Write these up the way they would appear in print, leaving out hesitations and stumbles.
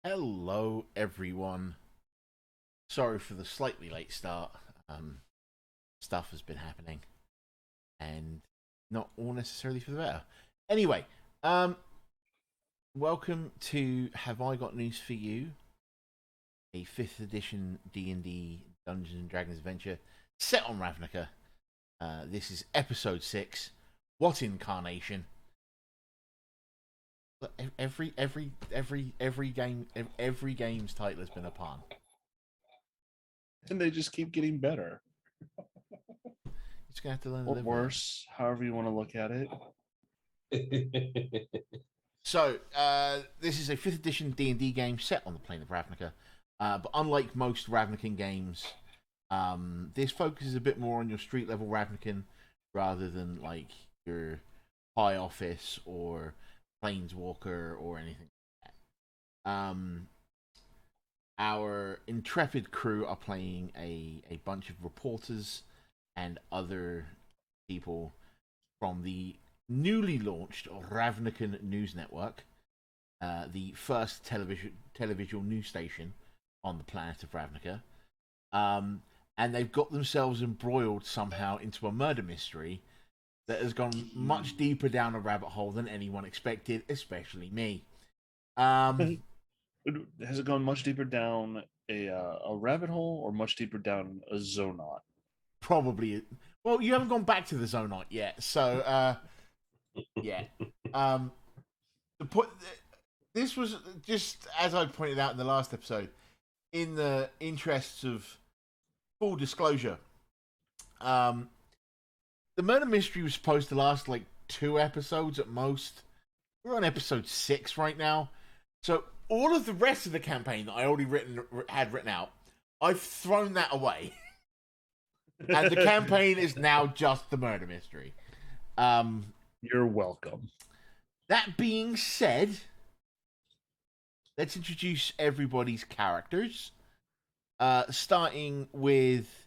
Hello, everyone. Sorry for the slightly late start. Stuff has been happening, and not all necessarily for the better. Anyway, welcome to Have I Got News for You, a 5th edition D&D Dungeons and Dragons adventure set on Ravnica. This is episode 6. What in Carnation? Every game's title has been a pun. And they just keep getting better. You're just gonna have to learn to Or live with it. worse, however you want to look at it. So, this is a 5th edition D&D game set on the Plane of Ravnica. But unlike most Ravnican games, this focuses a bit more on your street level Ravnican rather than like your high office or planeswalker or anything like that. Our intrepid crew are playing a bunch of reporters and other people from the newly launched Ravnica News Network, the first televisual news station on the planet of Ravnica. And they've got themselves embroiled somehow into a murder mystery that has gone much deeper down a rabbit hole than anyone expected, especially me. Has it gone much deeper down a rabbit hole or much deeper down a zonot? Probably. Well, you haven't gone back to the Zonite yet, so yeah. The point. This was just as I pointed out in the last episode. In the interests of full disclosure, the murder mystery was supposed to last like 2 episodes at most. We're on episode 6 right now, so all of the rest of the campaign that I already had written out, I've thrown that away, and the campaign is now just the murder mystery. You're welcome. That being said, let's introduce everybody's characters. Starting with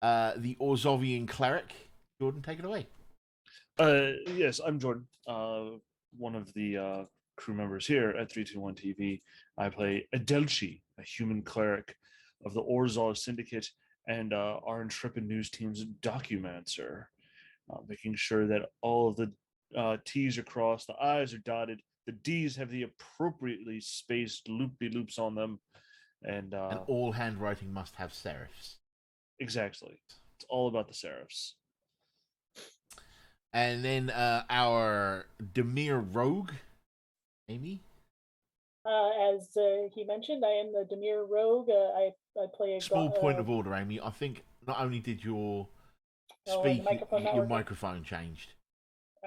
the Orzhovian Cleric. Jordan, take it away. Yes, I'm Jordan, one of the crew members here at 321 TV. I play Adelchi, a human cleric of the Orzhov Syndicate, and our intrepid news team's documancer, making sure that all of the T's are crossed, the I's are dotted, the D's have the appropriately spaced loop-de-loops on them, and all handwriting must have serifs. Exactly. It's all about the serifs. And then our Dimir Rogue, Aimee. As he mentioned, I am the Dimir Rogue. I play a small point of order, Aimee. I think not only did your microphone changed.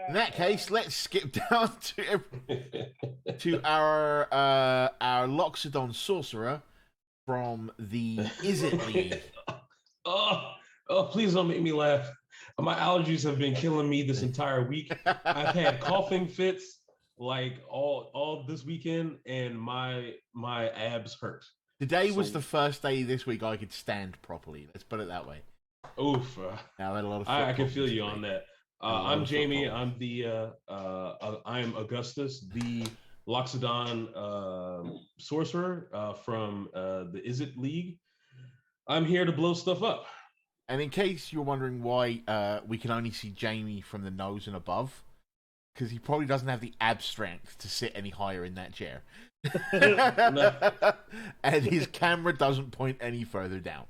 In that case, let's skip down to our Loxodon Sorcerer from the Izzet League. Please don't make me laugh. My allergies have been killing me this entire week. I've had coughing fits like all this weekend, and my abs hurt. Today was the first day this week I could stand properly. Let's put it that way. Oof. Now, I had a lot of I can feel you on that. I'm Jamie. I'm the I'm Agustus, the Loxodon sorcerer from the Izzet League. I'm here to blow stuff up. And in case you're wondering why we can only see Jamie from the nose and above, because he probably doesn't have the ab strength to sit any higher in that chair. And his camera doesn't point any further down.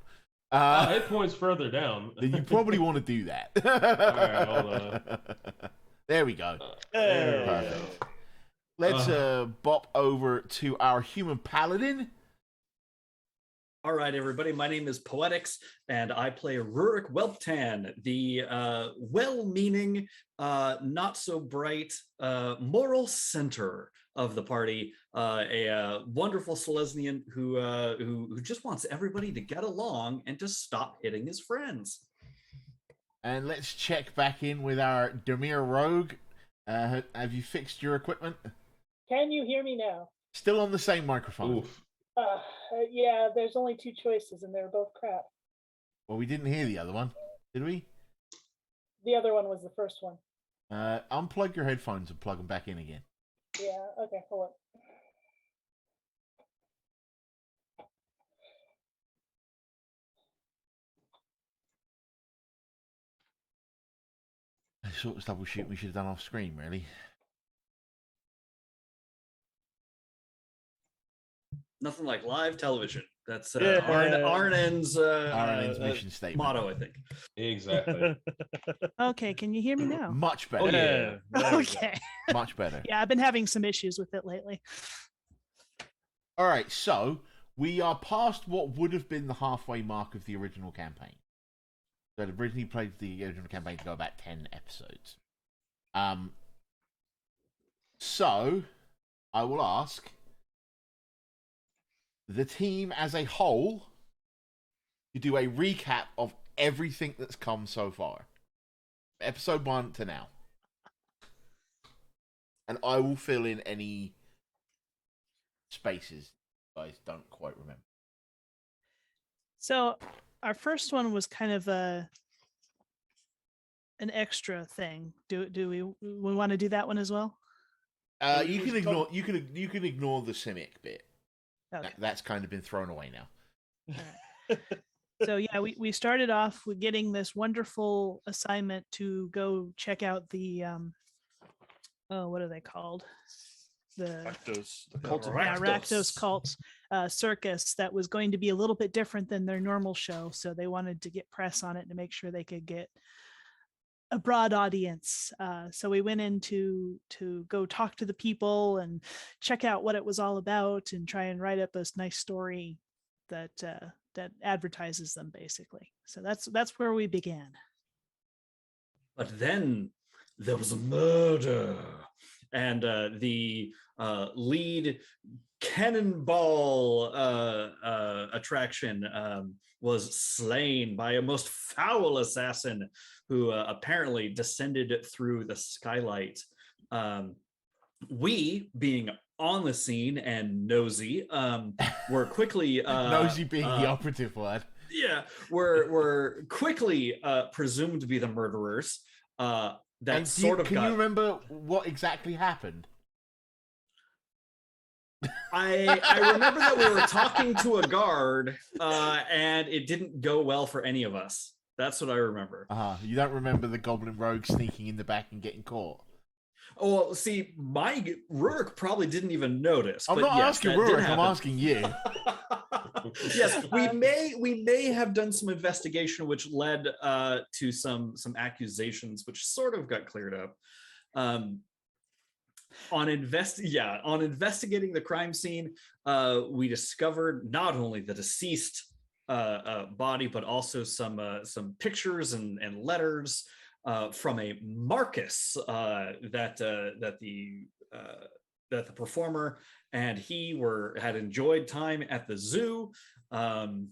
It points further down. Then you probably want to do that. All right, hold on. There we go. Perfect. Let's bop over to our human paladin. All right, everybody. My name is Poetics, and I play Ruric Welptan, the well-meaning, not so bright, moral center of the party. A wonderful Selesnyan who just wants everybody to get along and to stop hitting his friends. And let's check back in with our Dimir Rogue. Have you fixed your equipment? Can you hear me now? Still on the same microphone. Oof. Yeah, there's only 2 choices, and they're both crap. Well, we didn't hear the other one, did we? The other one was the first one. Unplug your headphones and plug them back in again. Yeah, okay, hold on. sort of double shoot we should have done off screen, really. Nothing like live television. That's Yeah. RNN's RNN's mission statement. motto, I think. Exactly. Okay, can you hear me now? Much better. Oh, yeah. There we Okay. Much better. Yeah, I've been having some issues with it lately. All right, so we are past what would have been the halfway mark of the original campaign. So I'd originally played the original campaign to go about 10 episodes. So I will ask the team as a whole to do a recap of everything that's come so far. Episode 1 to now. And I will fill in any spaces you guys don't quite remember. So our first one was kind of an extra thing. Do we want to do that one as well? You can ignore the Simic bit. Okay. That's kind of been thrown away now. All right. So yeah, we started off with getting this wonderful assignment to go check out the what are they called? The Rakdos. Rakdos cult circus that was going to be a little bit different than their normal show. So they wanted to get press on it to make sure they could get a broad audience. So we went in to go talk to the people and check out what it was all about and try and write up a nice story that advertises them, basically. So that's where we began. But then there was a murder, and the lead cannonball attraction was slain by a most foul assassin who apparently descended through the skylight. We, being on the scene and nosy, were quickly nosy being the operative word. Yeah, were quickly presumed to be the murderers. Can you remember what exactly happened? I remember that we were talking to a guard, and it didn't go well for any of us. That's what I remember. You don't remember the Goblin Rogue sneaking in the back and getting caught? Oh, well, see, my Ruric probably didn't even notice. I'm not asking Ruric, I'm asking you. Yes, we may have done some investigation, which led to some accusations, which sort of got cleared up. On investigating the crime scene, we discovered not only the deceased body, but also some pictures and letters from a Marcus that the performer and he had enjoyed time at the zoo. There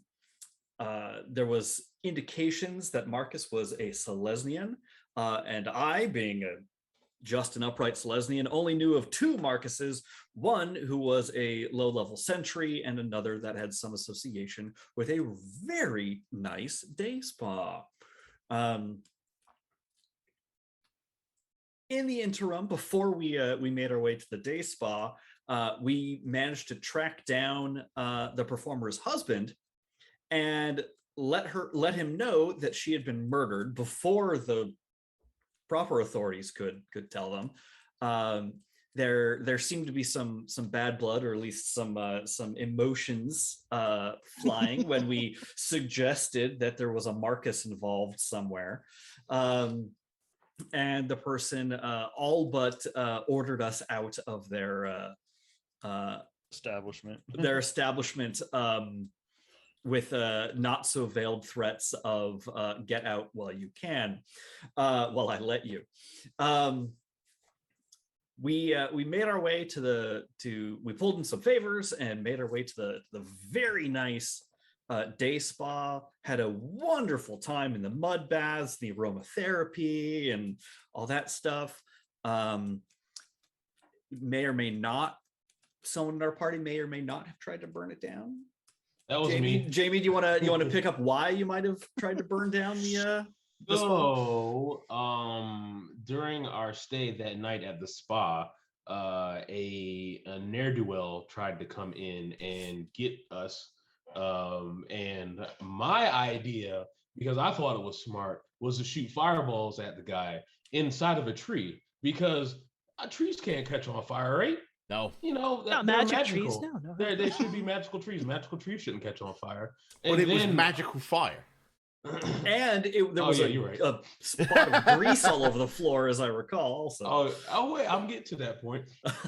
was indications that Marcus was a Selesnyan, and I, being just an upright Selesnyan, only knew of two Marcuses, one who was a low-level sentry and another that had some association with a very nice day spa. In the interim, before we made our way to the day spa, we managed to track down the performer's husband and let him know that she had been murdered before the proper authorities could tell them. There seemed to be some bad blood, or at least some emotions flying when we suggested that there was a Marcus involved somewhere. And the person all but ordered us out of their establishment. Their establishment with not so veiled threats of get out while you can, while I let you. We made our way we pulled in some favors and made our way to the very nice day spa, had a wonderful time in the mud baths, the aromatherapy, and all that stuff. May or may not, someone in our party may or may not have tried to burn it down. That was Jamie, me. Jamie, do you want to pick up why you might have tried to burn down the spa? So, during our stay that night at the spa, a ne'er-do-well tried to come in and get us. And my idea, because I thought it was smart, was to shoot fireballs at the guy inside of a tree because trees can't catch on fire, right? No. You know, Not they're magic trees. magical. No. They should be magical trees. Magical trees shouldn't catch on fire. But it was magical fire. And there was you're right. a spot of grease all over the floor, as I recall. Also. Oh wait, I'm getting to that point.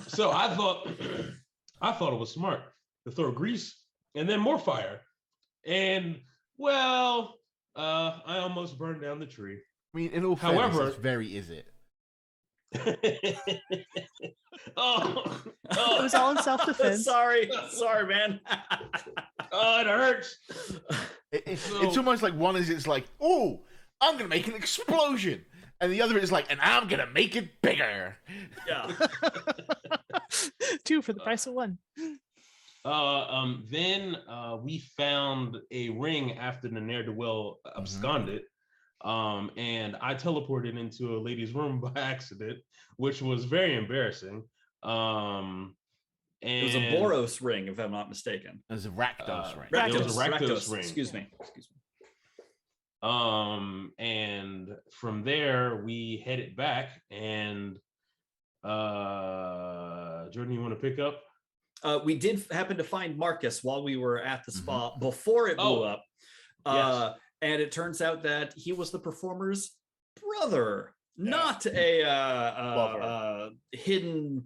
So I thought it was smart to throw grease and then more fire. And well, I almost burned down the tree. I mean, in all fairness, it's very Izzet. It was all in self-defense. Sorry, man. Oh, it hurts. It's almost like one is it's like, oh, I'm gonna make an explosion, and the other is like, and I'm gonna make it bigger. Yeah. 2 for the price of 1. Then we found a ring after the ne'er-do-well absconded. And I teleported into a lady's room by accident, which was very embarrassing. And it was a Boros ring, if I'm not mistaken. It was a Rakdos ring. It was a Rakdos ring. Excuse me. And from there we headed back. And Jordan, you want to pick up? We did happen to find Marcus while we were at the spa before it blew up. Yes. And it turns out that he was the performer's brother, not a hidden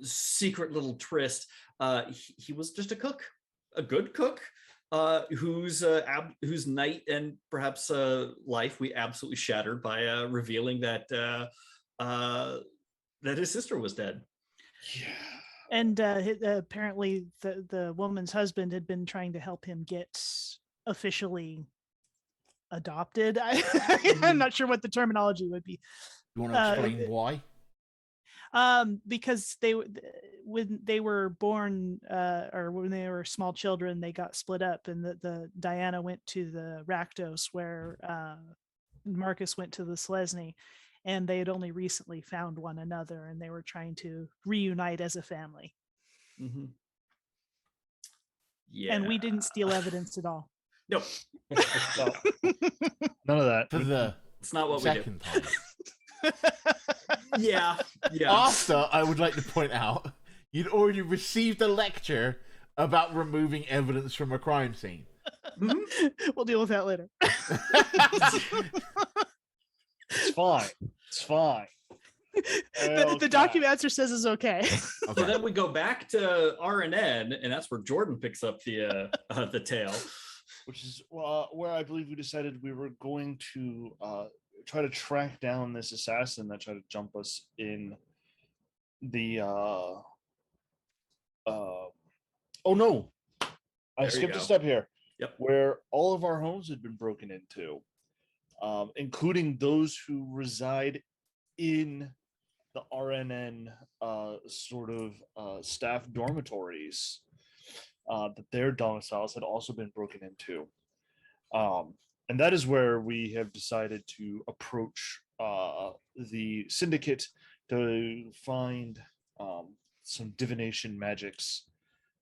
secret little tryst. He was just a cook, a good cook, whose night and perhaps life we absolutely shattered by revealing that his sister was dead. Yeah. And apparently the woman's husband had been trying to help him get officially adopted. I'm not sure what the terminology would be. You want to explain why? Because when they were born, or when they were small children, they got split up, and the Diana went to the Rakdos, where Marcus went to the Selesnya, and they had only recently found one another, and they were trying to reunite as a family. Mm-hmm. Yeah, and we didn't steal evidence at all. Nope. None of that. For the it's not what second we time. Yeah. After, I would like to point out, you'd already received a lecture about removing evidence from a crime scene. Mm-hmm. We'll deal with that later. It's fine. The document answer says it's okay. So then we go back to RNN, and that's where Jordan picks up the tale. Which is where I believe we decided we were going to try to track down this assassin that tried to jump us in the oh no, I skipped a step here. Yep. Where all of our homes had been broken into, including those who reside in the RNN sort of staff dormitories. That their domiciles had also been broken into. And that is where we have decided to approach the Syndicate to find some divination magics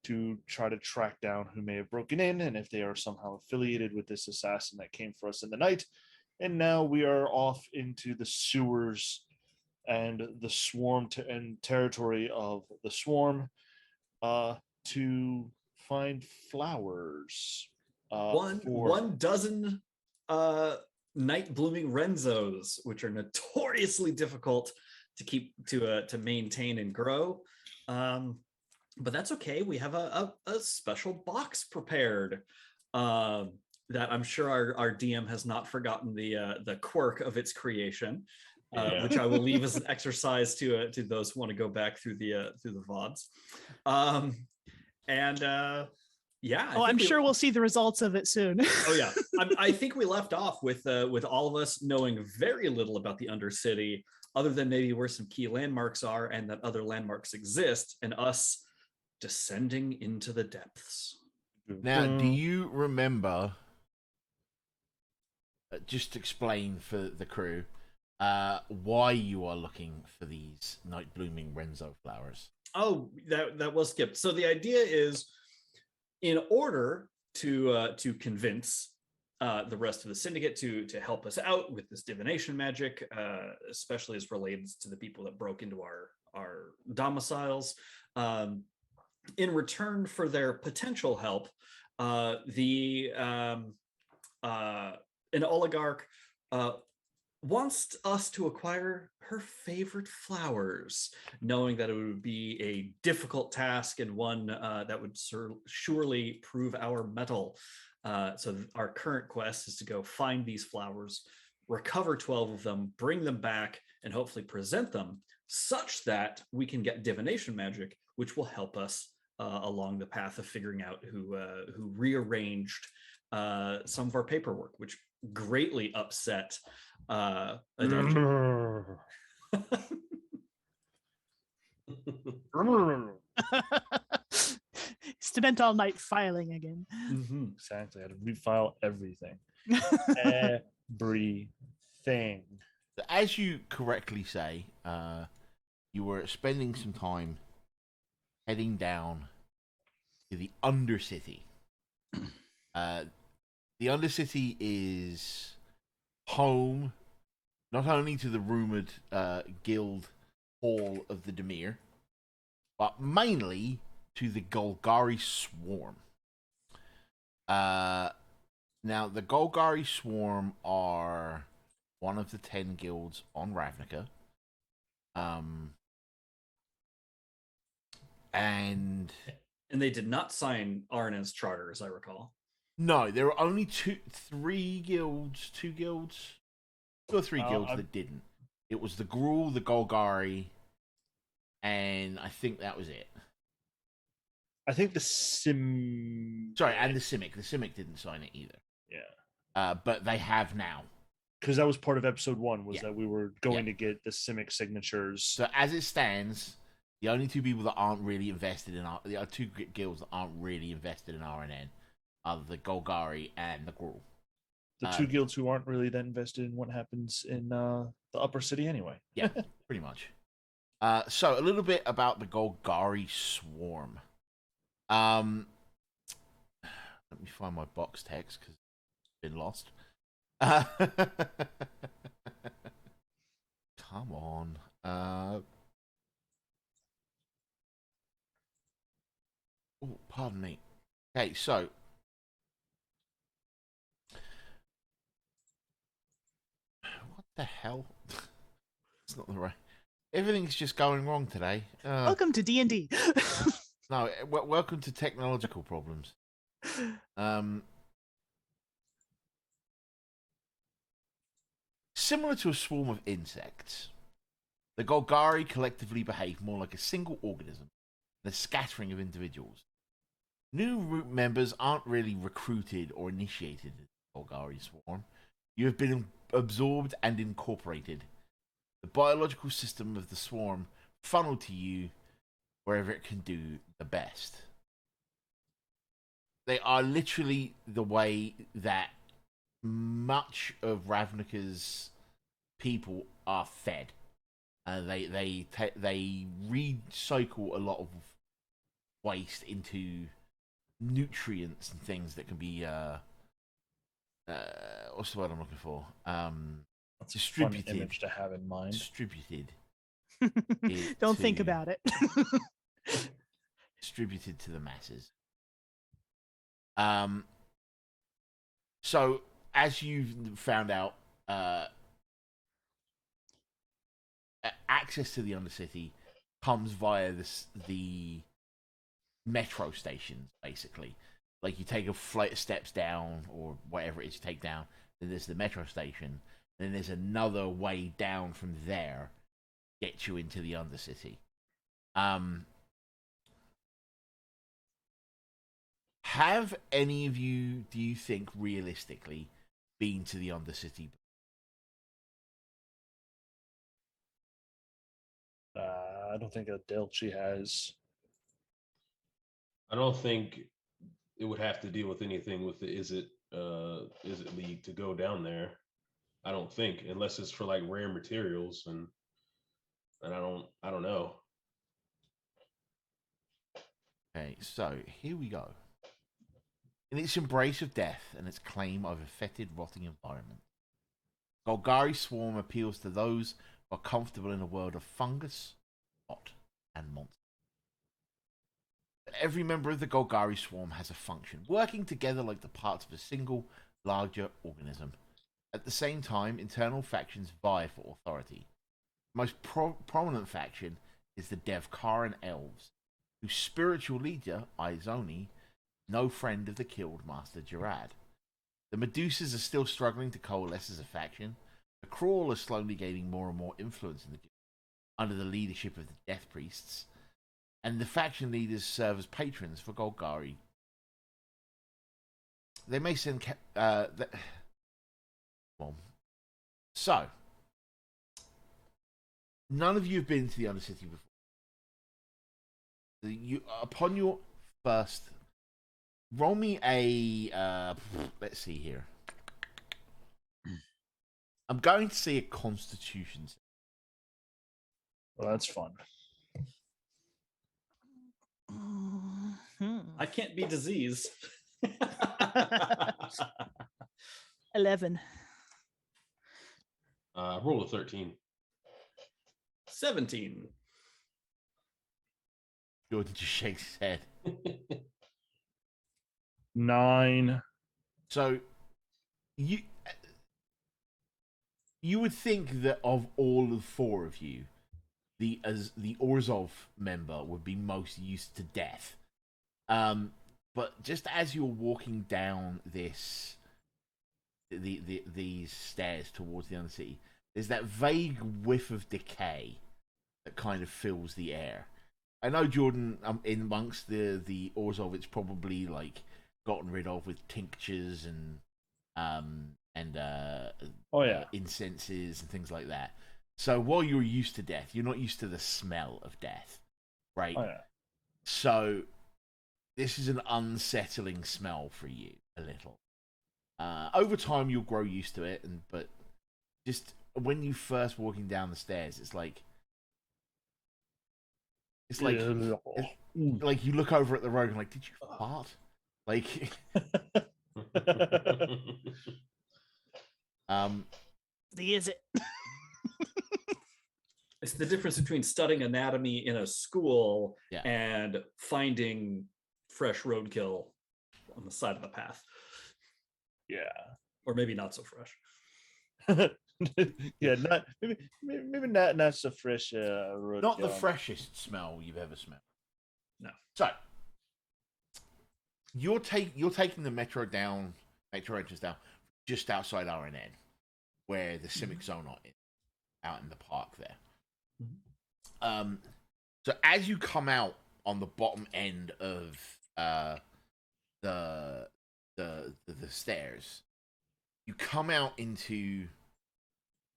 to try to track down who may have broken in and if they are somehow affiliated with this assassin that came for us in the night. And now we are off into the sewers and the swarm and territory of the swarm to find flowers. One dozen night blooming Renzos, which are notoriously difficult to keep to maintain and grow. But that's okay. We have a special box prepared that I'm sure our DM has not forgotten the quirk of its creation, which I will leave as an exercise to those who want to go back through the VODs. I'm sure we'll see the results of it soon. Oh yeah, I think we left off with all of us knowing very little about the Undercity, other than maybe where some key landmarks are and that other landmarks exist, and us descending into the depths. Now, do you remember? Just explain for the crew why you are looking for these night blooming Renzo flowers. Oh, that was skipped. So the idea is, in order to convince the rest of the syndicate to help us out with this divination magic, especially as related to the people that broke into our domiciles. In return for their potential help, an oligarch wants us to acquire her favorite flowers, knowing that it would be a difficult task and one that would surely prove our mettle. So our current quest is to go find these flowers, recover 12 of them, bring them back, and hopefully present them such that we can get divination magic, which will help us along the path of figuring out who rearranged some of our paperwork, which greatly upset Adelchi. Spent all night filing again. Exactly. I had to refile everything. Everything. As you correctly say, you were spending some time heading down to the Undercity. The Undercity is home not only to the rumored guild hall of the Dimir, but mainly to the Golgari Swarm. Now, the Golgari Swarm are one of the 10 guilds on Ravnica. And they did not sign Arna's charter, as I recall. No, there were only two or three guilds that didn't. It was the Gruul, the Golgari, and I think that was it. I think the Simic. Sorry, and the Simic. The Simic didn't sign it either. Yeah. But they have now. Because that was part of episode 1, that we were going to get the Simic signatures. So as it stands, the only two people that aren't really invested in the two guilds that aren't really invested in RNN are the Golgari and the Gruul. The two guilds who aren't really that invested in what happens in the upper city anyway. Yeah, pretty much. So a little bit about the Golgari Swarm. Let me find my box text because it's been lost. Come on. Oh, pardon me. Okay, so what the hell? It's not the right. Everything's just going wrong today. Welcome to D&D. No, welcome to technological problems. Similar to a swarm of insects, the Golgari collectively behave more like a single organism than a scattering of individuals. New root members aren't really recruited or initiated in the Golgari Swarm. You have been absorbed and incorporated. The biological system of the swarm funneled to you wherever it can do the best. They are literally the way that much of Ravnica's people are fed. They recycle a lot of waste into nutrients and things that can be what's the word I'm looking for? That's distributed. A fun image to have in mind. Distributed. Don't think about it. Distributed to the masses. So as you've found out, access to the Undercity comes via the metro stations, basically. Like you take a flight of steps down, or whatever it is you take down, then there's the metro station, then there's another way down from there, get you into the Undercity. Have any of you, do you think, realistically, been to the Undercity? I don't think Adelchi has. I don't think it would have to deal with anything with the Izzet League to go down there. I don't think, unless it's for like rare materials, and I don't know. Okay, so here we go. In its embrace of death and its claim of a fetid, rotting environment, Golgari Swarm appeals to those who are comfortable in a world of fungus, rot, and monsters. Every member of the Golgari Swarm has a function, working together like the parts of a single, larger organism. At the same time, internal factions vie for authority. The most prominent faction is the Devkaran Elves, whose spiritual leader, Izoni, no friend of the killed Master Gerad. The Medusas are still struggling to coalesce as a faction. The Gruul are slowly gaining more and more influence in the guild, under the leadership of the Death Priests, and the faction leaders serve as patrons for Golgari. They may send... So, none of you have been to the Undercity before. Upon your first... Roll me a... let's see here. I'm going to say a Constitution. Well, that's fun. I can't be disease. 11. Roll a 13. 17. Jordan just shakes his head. 9. So, you would think that of all of four of you, the Orzhov member would be most used to death. But just as you're walking down these stairs towards the Undercity, there's that vague whiff of decay that kind of fills the air. I know, Jordan, in amongst the Orzhov, it's probably like gotten rid of with tinctures and incenses and things like that. So while you're used to death, you're not used to the smell of death, right? Oh, yeah. So this is an unsettling smell for you a little. Over time, you'll grow used to it, but just when you first walking down the stairs, it's like you look over at the road and like, did you fart? Like, The Izzet. It's the difference between studying anatomy in a school and finding fresh roadkill on the side of the path. Yeah. Or maybe not so fresh. Yeah, maybe not so fresh. Not the freshest smell you've ever smelled. No. So you're taking the metro entrance down just outside RNN, where the Civic Zonot is, out in the park there. So as you come out on the bottom end of the stairs, you come out into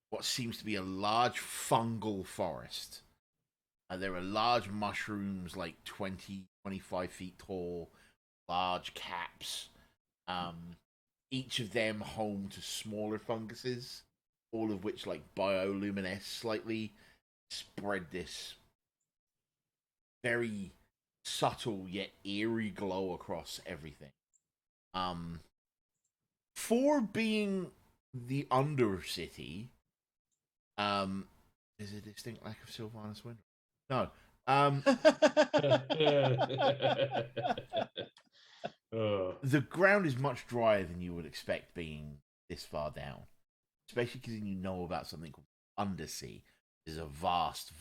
what seems to be a large fungal forest. There are large mushrooms, like 20, 25 feet tall, large caps. Each of them home to smaller funguses, all of which like bioluminesce slightly, spread this very subtle yet eerie glow across everything. For being the Undercity, is a distinct lack of Sylvanas Wind? No. The ground is much drier than you would expect being this far down, especially because you know about something called Undersea. It's a vast.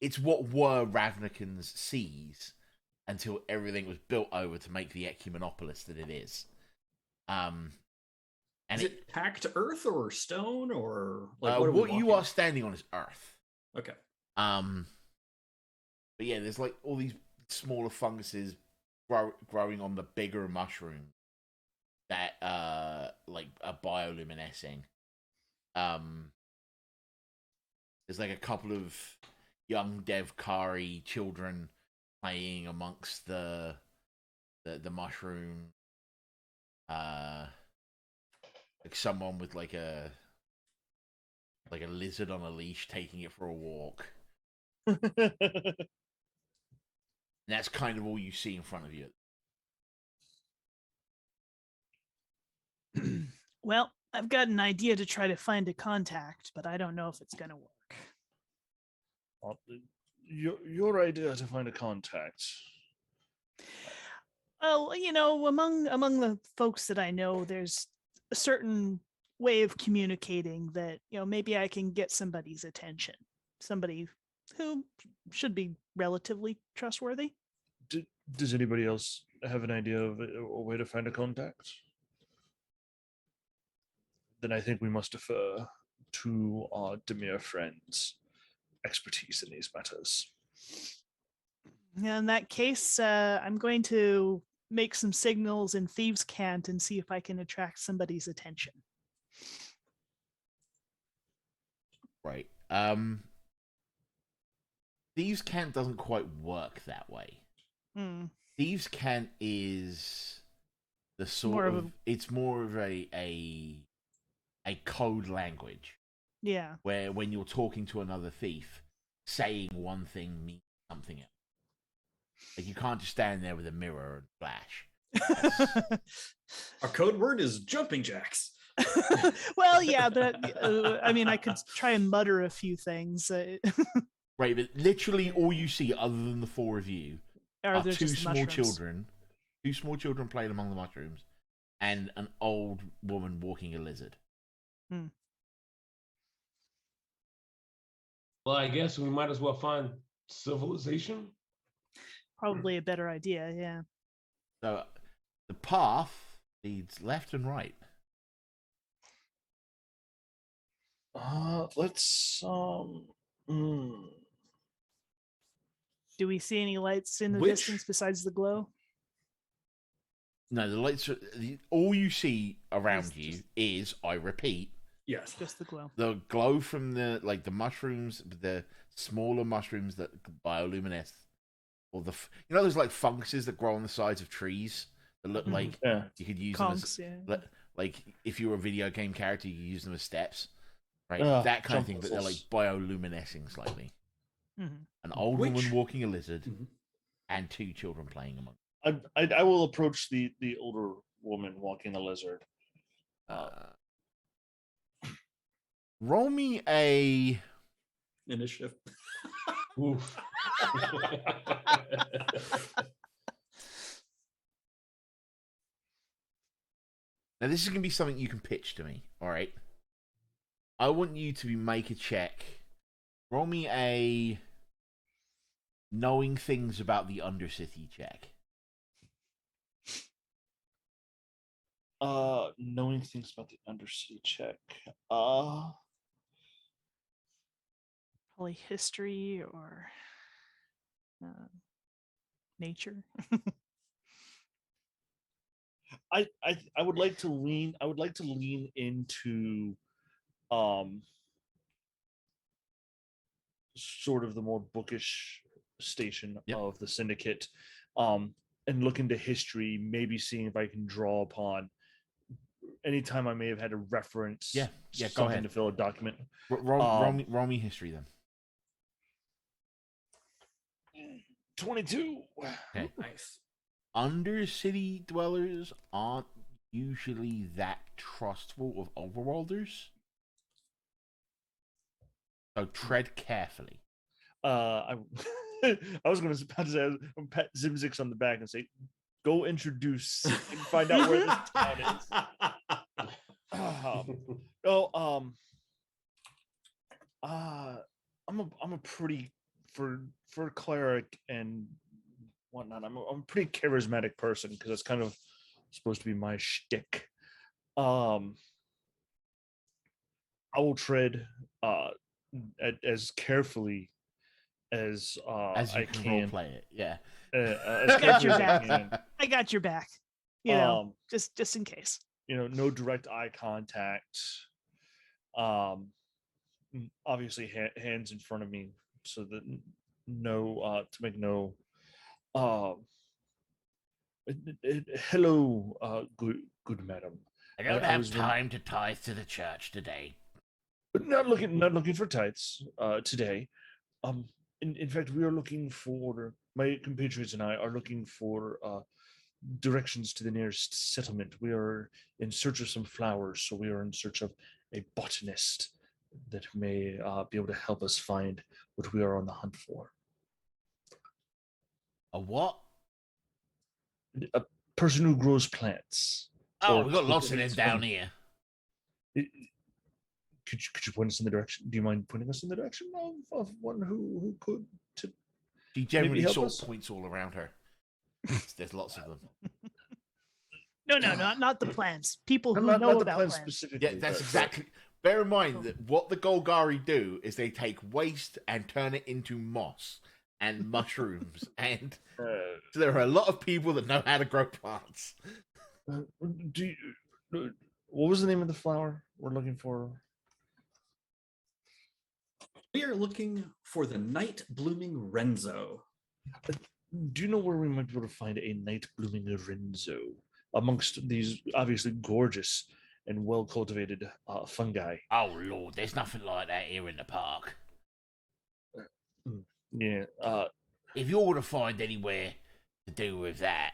It's what were Ravnican's seas until everything was built over to make the ecumenopolis that it is. And is it packed earth or stone or like what you are standing on is earth. Okay. But yeah, there's like all these smaller funguses growing on the bigger mushroom that like are bioluminescing. There's like a couple of young Devkari children playing amongst the mushroom. Like someone with like a lizard on a leash taking it for a walk. And that's kind of all you see in front of you. Well, I've got an idea to try to find a contact, but I don't know if it's going to work. Your idea to find a contact. Well, among the folks that I know, there's a certain way of communicating that, maybe I can get somebody's attention. Somebody who should be relatively trustworthy. Does anybody else have an idea of a way to find a contact? Then I think we must defer to our Dimir friends' expertise in these matters. In that case, I'm going to make some signals in Thieves' Cant and see if I can attract somebody's attention. Right. Thieves' Cant doesn't quite work that way. Thieves' Cant is the sort of it's more of a code language. Yeah. Where when you're talking to another thief, saying one thing means something else. Like, you can't just stand there with a mirror and flash. Our code word is jumping jacks. Well, yeah, but I could try and mutter a few things. Right, but literally all you see, other than the four of you, are two small children playing among the mushrooms, and an old woman walking a lizard. Well, I guess we might as well find civilization. Probably a better idea, yeah. So the path leads left and right. Let's Do we see any lights in the distance besides the glow? No, the lights are... all you see around you is, I repeat... Yes. Just the glow. The glow from the mushrooms, the smaller mushrooms that bioluminesce. Or those like funguses that grow on the sides of trees that look like you could use Conks, them as... Like, if you were a video game character, you could use them as steps. Right? That kind of thing, but they're like bioluminescing slightly. An old woman walking a lizard, and two children playing among them. I will approach the older woman walking the lizard. Roll me a initiative. Oof. Now this is gonna be something you can pitch to me. All right. I want you to make a check. Roll me a knowing things about the Undercity check. Knowing things about the Undercity check. Probably history or nature. I would like to lean into sort of the more bookish station of the Syndicate, and look into history, maybe seeing if I can draw upon anytime I may have had to reference something to fill a document. Roll me history then. 22. Okay. Nice. Undercity dwellers aren't usually that trustful of overworlders. So tread carefully. I was going to say, pat Zimzix on the back and say, "Go introduce and find out where this town is." I'm a pretty for a cleric and whatnot. I'm a pretty charismatic person because that's kind of supposed to be my shtick. I will tread as carefully as I can play it. Yeah. I got your back. I got your back. Just in case. No direct eye contact. Obviously hands in front of me so that to make no hello, good madam. I don't have time to tithe to the church today. Not looking for tithes today. In fact, we are looking for, my compatriots and I are looking for directions to the nearest settlement. We are in search of some flowers, so we are in search of a botanist that may be able to help us find what we are on the hunt for. A what? A person who grows plants. Oh, or we've got lots of them cultivates down them. here. Could you point us in the direction? Do you mind pointing us in the direction of one who could? She generally help sort us? of points all around her. There's lots of them. No, not the plants. People who Not know the about plants plants. specifically. Yeah, that's but- exactly. Bear in mind that what the Golgari do is they take waste and turn it into moss and mushrooms, and Uh, so there are a lot of people that know how to grow plants. do you, what was the name of the flower we're looking for? We are looking for the night blooming Renzo. Do you know where we might be able to find a night blooming Renzo amongst these obviously gorgeous and well cultivated fungi? Oh Lord, there's nothing like that here in the park. Yeah. If you're going to find anywhere to do with that,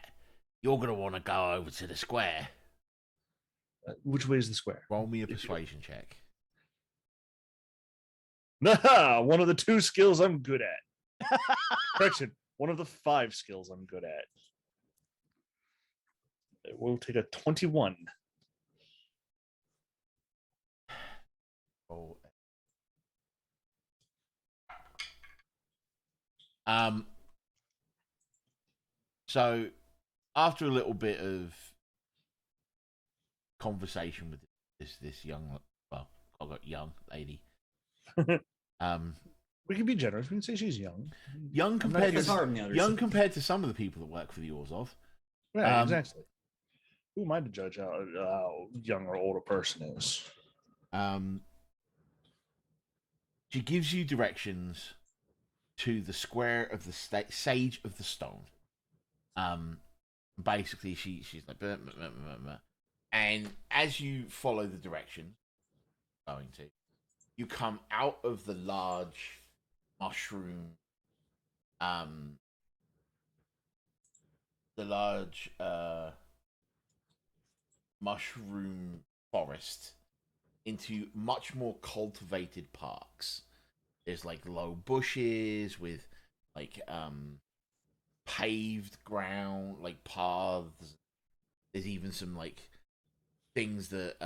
you're going to want to go over to the square. Which way is the square? Roll me a persuasion check. Nah, one of the 2 skills I'm good at. Correction, one of the 5 skills I'm good at. We'll take a 21. Oh. So after a little bit of conversation with this young, well, I got young lady. We can be generous. We can say she's young. Young compared It's hard to on the other young side. compared to some of the people that work for the Orzhov. Right, exactly. Who am I to judge how young or old a person is? She gives you directions to the square of the Sage of the Stone. Basically, she's like, "Blah, blah, blah, blah, blah." And as you follow the direction, you come out of the large mushroom, mushroom forest into much more cultivated parks. There's like low bushes with like paved ground, like paths. There's even some like things that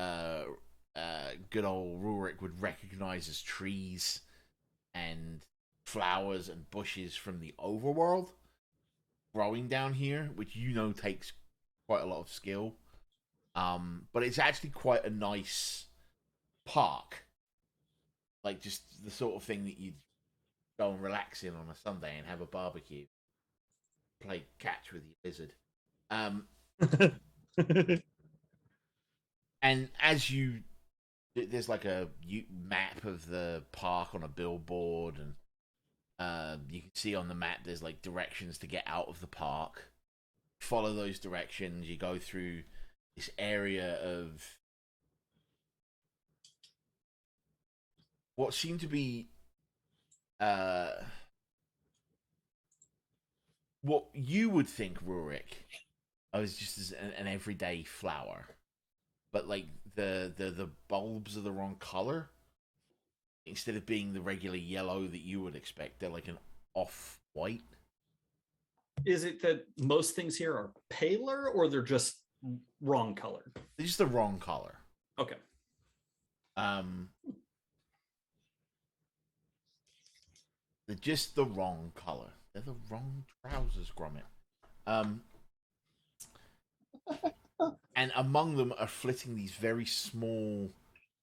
good old Ruric would recognize as trees and flowers and bushes from the overworld growing down here, which you know takes quite a lot of skill. But it's actually quite a nice park. Like just the sort of thing that you'd go and relax in on a Sunday and have a barbecue. Play catch with your lizard. And as you, there's like a map of the park on a billboard, and you can see on the map there's like directions to get out of the park. Follow those directions. You go through this area of what seemed to be what you would think, Ruric, was just as an everyday flower, but like the bulbs are the wrong color. Instead of being the regular yellow that you would expect, they're like an off-white. Is it that most things here are paler, or they're just wrong colored? They're just the wrong color. Okay. They're just the wrong color. They're the wrong trousers, Gromit. And among them are flitting these very small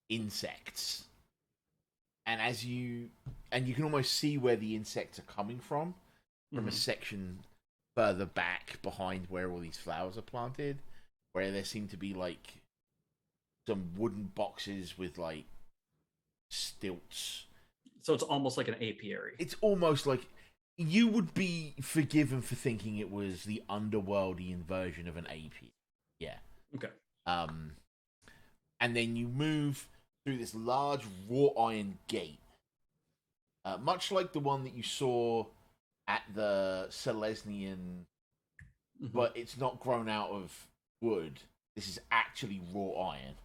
insects. And you can almost see where the insects are coming from a section further back behind where all these flowers are planted, where there seem to be like some wooden boxes with like stilts. So it's almost like an apiary. It's almost like you would be forgiven for thinking it was the underworldian version of an apiary. Yeah. Okay. And then you move through this large wrought iron gate, much like the one that you saw at the Selesnyan but it's not grown out of wood. This is actually raw iron.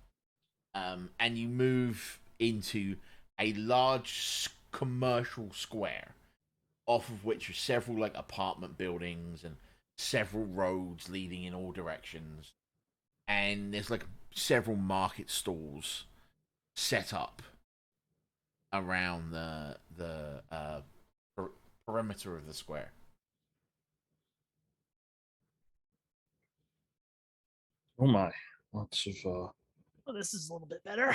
And you move into a large commercial square, off of which are several like apartment buildings and several roads leading in all directions. And there's like several market stalls set up around the perimeter of the square. Oh my, lots of Well, this is a little bit better.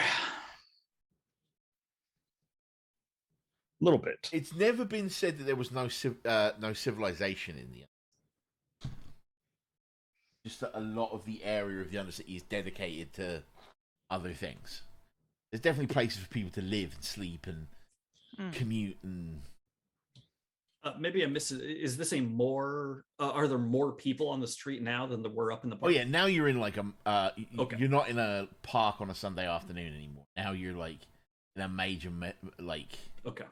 little bit. It's never been said that there was no civilization in the just that a lot of the area of the Undercity is dedicated to other things. There's definitely places for people to live and sleep and commute and. Maybe I missed it. Is this a more? Are there more people on the street now than there were up in the park? Oh yeah, now you're in like a. Okay. You're not in a park on a Sunday afternoon anymore. Now you're like in a major like. Okay.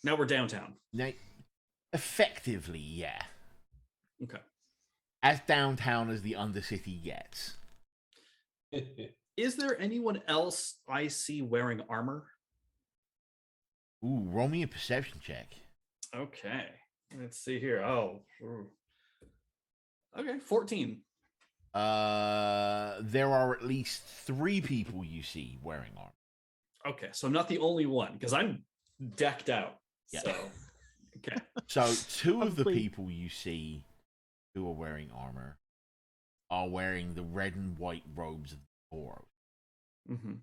Now we're downtown. Now, effectively, yeah. Okay. As downtown as the Undercity gets. Is there anyone else I see wearing armor? Ooh, roll me a perception check. Okay. Let's see here. Oh. Ooh. Okay, 14. There are at least 3 people you see wearing armor. Okay, so I'm not the only one because I'm decked out. Yeah. So, okay. So 2 of the Probably. people you see who are wearing armor are wearing the red and white robes of the Boros. Mm-hmm.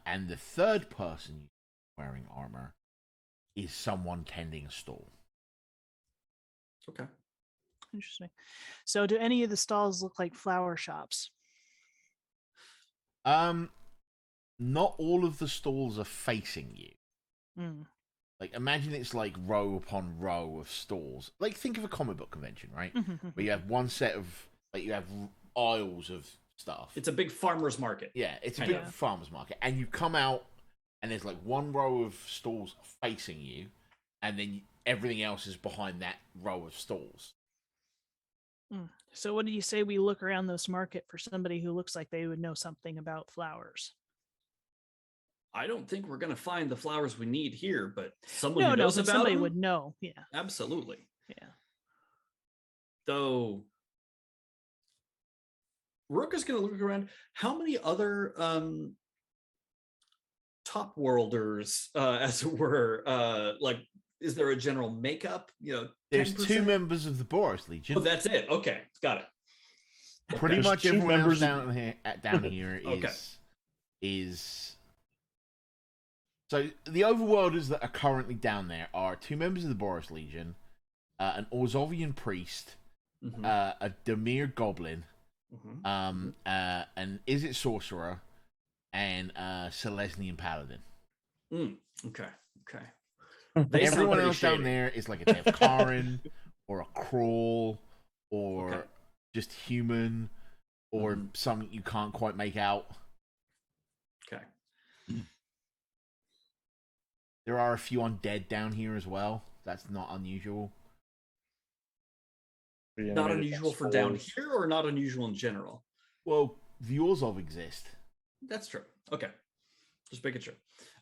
And the 3rd person wearing armor is someone tending a stall. Okay. Interesting. So, do any of the stalls look like flower shops? Not all of the stalls are facing you. Mm. Like, imagine it's like row upon row of stalls. Like, think of a comic book convention, right? Where you have one set of, like, you have aisles of stuff. It's a big farmer's market. Yeah, it's a Kind big of. farmer's market. And you come out, and there's like one row of stalls facing you, and then everything else is behind that row of stalls. So, what do you say we look around this market for somebody who looks like they would know something about flowers? I don't think we're going to find the flowers we need here, but someone No, who knows but about somebody them, would know. Yeah, absolutely. yeah. Though Rook is going to look around. How many other top worlders, as it were, like, is there a general makeup? There's 10%? 2 members of the Boros Legion. Oh, that's it. Okay, got it. Pretty There's much 2 everyone else members down here Okay. is. So the overworlders that are currently down there are 2 members of the Boros Legion, an Orzhovian priest, Mhm. a Dimir Goblin, Mhm. an Izzet Sorcerer, and Selesnya Paladin. Okay. They sound Everyone pretty else down shady. there is like a Tefkarin or a Crawl or Okay. just human or Mhm. something you can't quite make out. Okay. There are a few undead down here as well. That's not unusual. Not unusual for down here, or not unusual in general? Well, the Orzhov exist. That's true. Okay. Just making sure.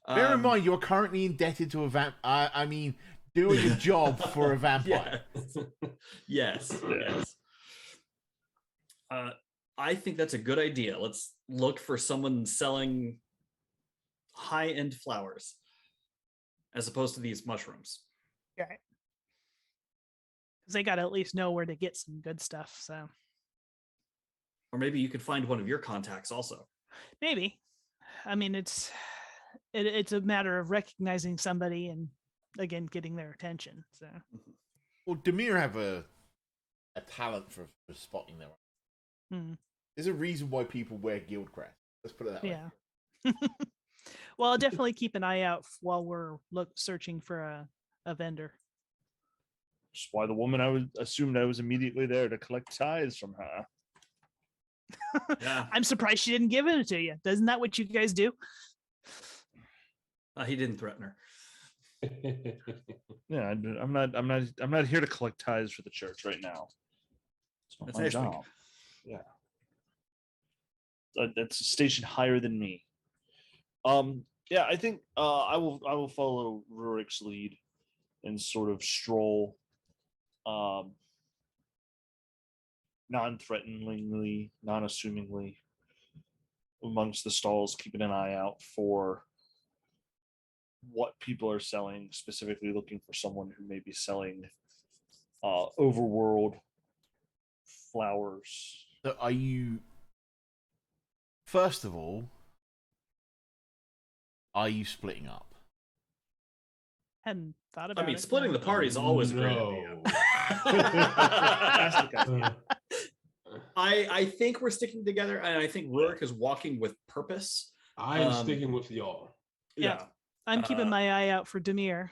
Bear in mind, you're currently indebted to a vamp. I mean, doing a job for a vampire. Yes. Yes. I think that's a good idea. Let's look for someone selling high-end flowers as opposed to these mushrooms. Right. Because they got to at least know where to get some good stuff. So Or maybe you could find one of your contacts also. maybe. I mean, it's a matter of recognizing somebody and again getting their attention. So Well, Dimir have a talent for spotting their own. There's a reason why people wear guild crest. Let's put it that way. yeah. Well, I'll definitely keep an eye out while we're searching for a vendor. That's why the woman assumed I was immediately there to collect tithes from her. Yeah. I'm surprised she didn't give it to you. Isn't that what you guys do? He didn't threaten her. Yeah, I'm not here to collect tithes for the church right now. It's not That's my next week. job. Yeah. That's a station higher than me. Yeah, I think I will follow Rurik's lead and sort of stroll non-threateningly, non-assumingly amongst the stalls, keeping an eye out for what people are selling, specifically looking for someone who may be selling overworld flowers. So are you? First of all, are you splitting up? Hadn't thought about I mean, it. splitting the party is always a great No. idea. I think we're sticking together, and I think Ruric is walking with purpose. I am sticking with y'all. Yeah. I'm keeping my eye out for Dimir.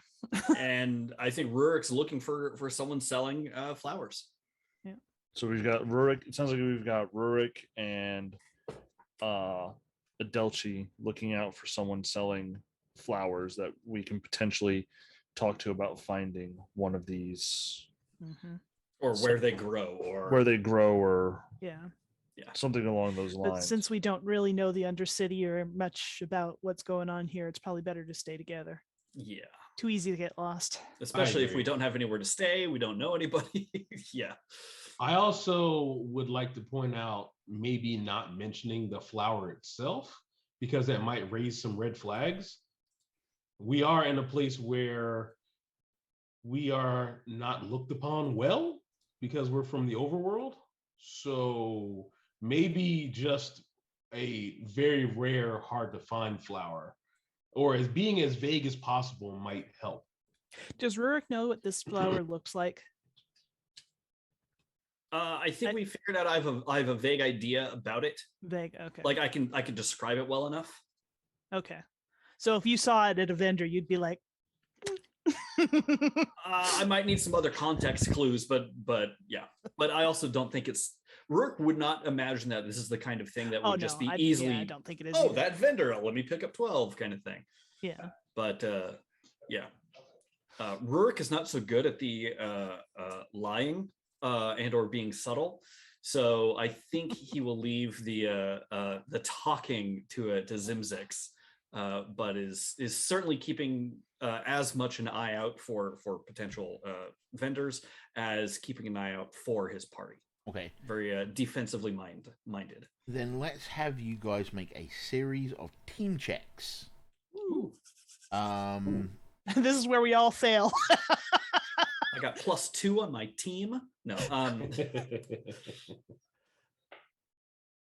And I think Rurik's looking for someone selling flowers. Yeah. So we've got Ruric. It sounds like we've got Ruric and Adelchi looking out for someone selling flowers that we can potentially talk to about finding one of these, or where they grow, or Yeah. something along those lines. But since we don't really know the Undercity or much about what's going on here, it's probably better to stay together. Yeah. Too easy to get lost. Especially if we don't have anywhere to stay, we don't know anybody. Yeah. I also would like to point out maybe not mentioning the flower itself, because that might raise some red flags. We are in a place where we are not looked upon well because we're from the overworld. So maybe just a very rare, hard to find flower, or as being as vague as possible, might help. Does Ruric know what this flower looks like? I think we figured out I have a vague idea about it. Vague, okay. Like I can describe it well enough. Okay. So if you saw it at a vendor, you'd be like, I might need some other context clues, but yeah. But I also don't think it's Ruric would not imagine that this is the kind of thing that would just be easily. Yeah, I don't think it is. Oh, either. that vendor, let me pick up 12 kind of thing. Yeah. But yeah. Ruric is not so good at the lying and or being subtle. So I think he will leave the talking to Zimzix, but is certainly keeping as much an eye out for potential vendors as keeping an eye out for his party. Okay. Very defensively minded. Then let's have you guys make a series of team checks. Ooh. This is where we all fail. I got +2 on my team. No.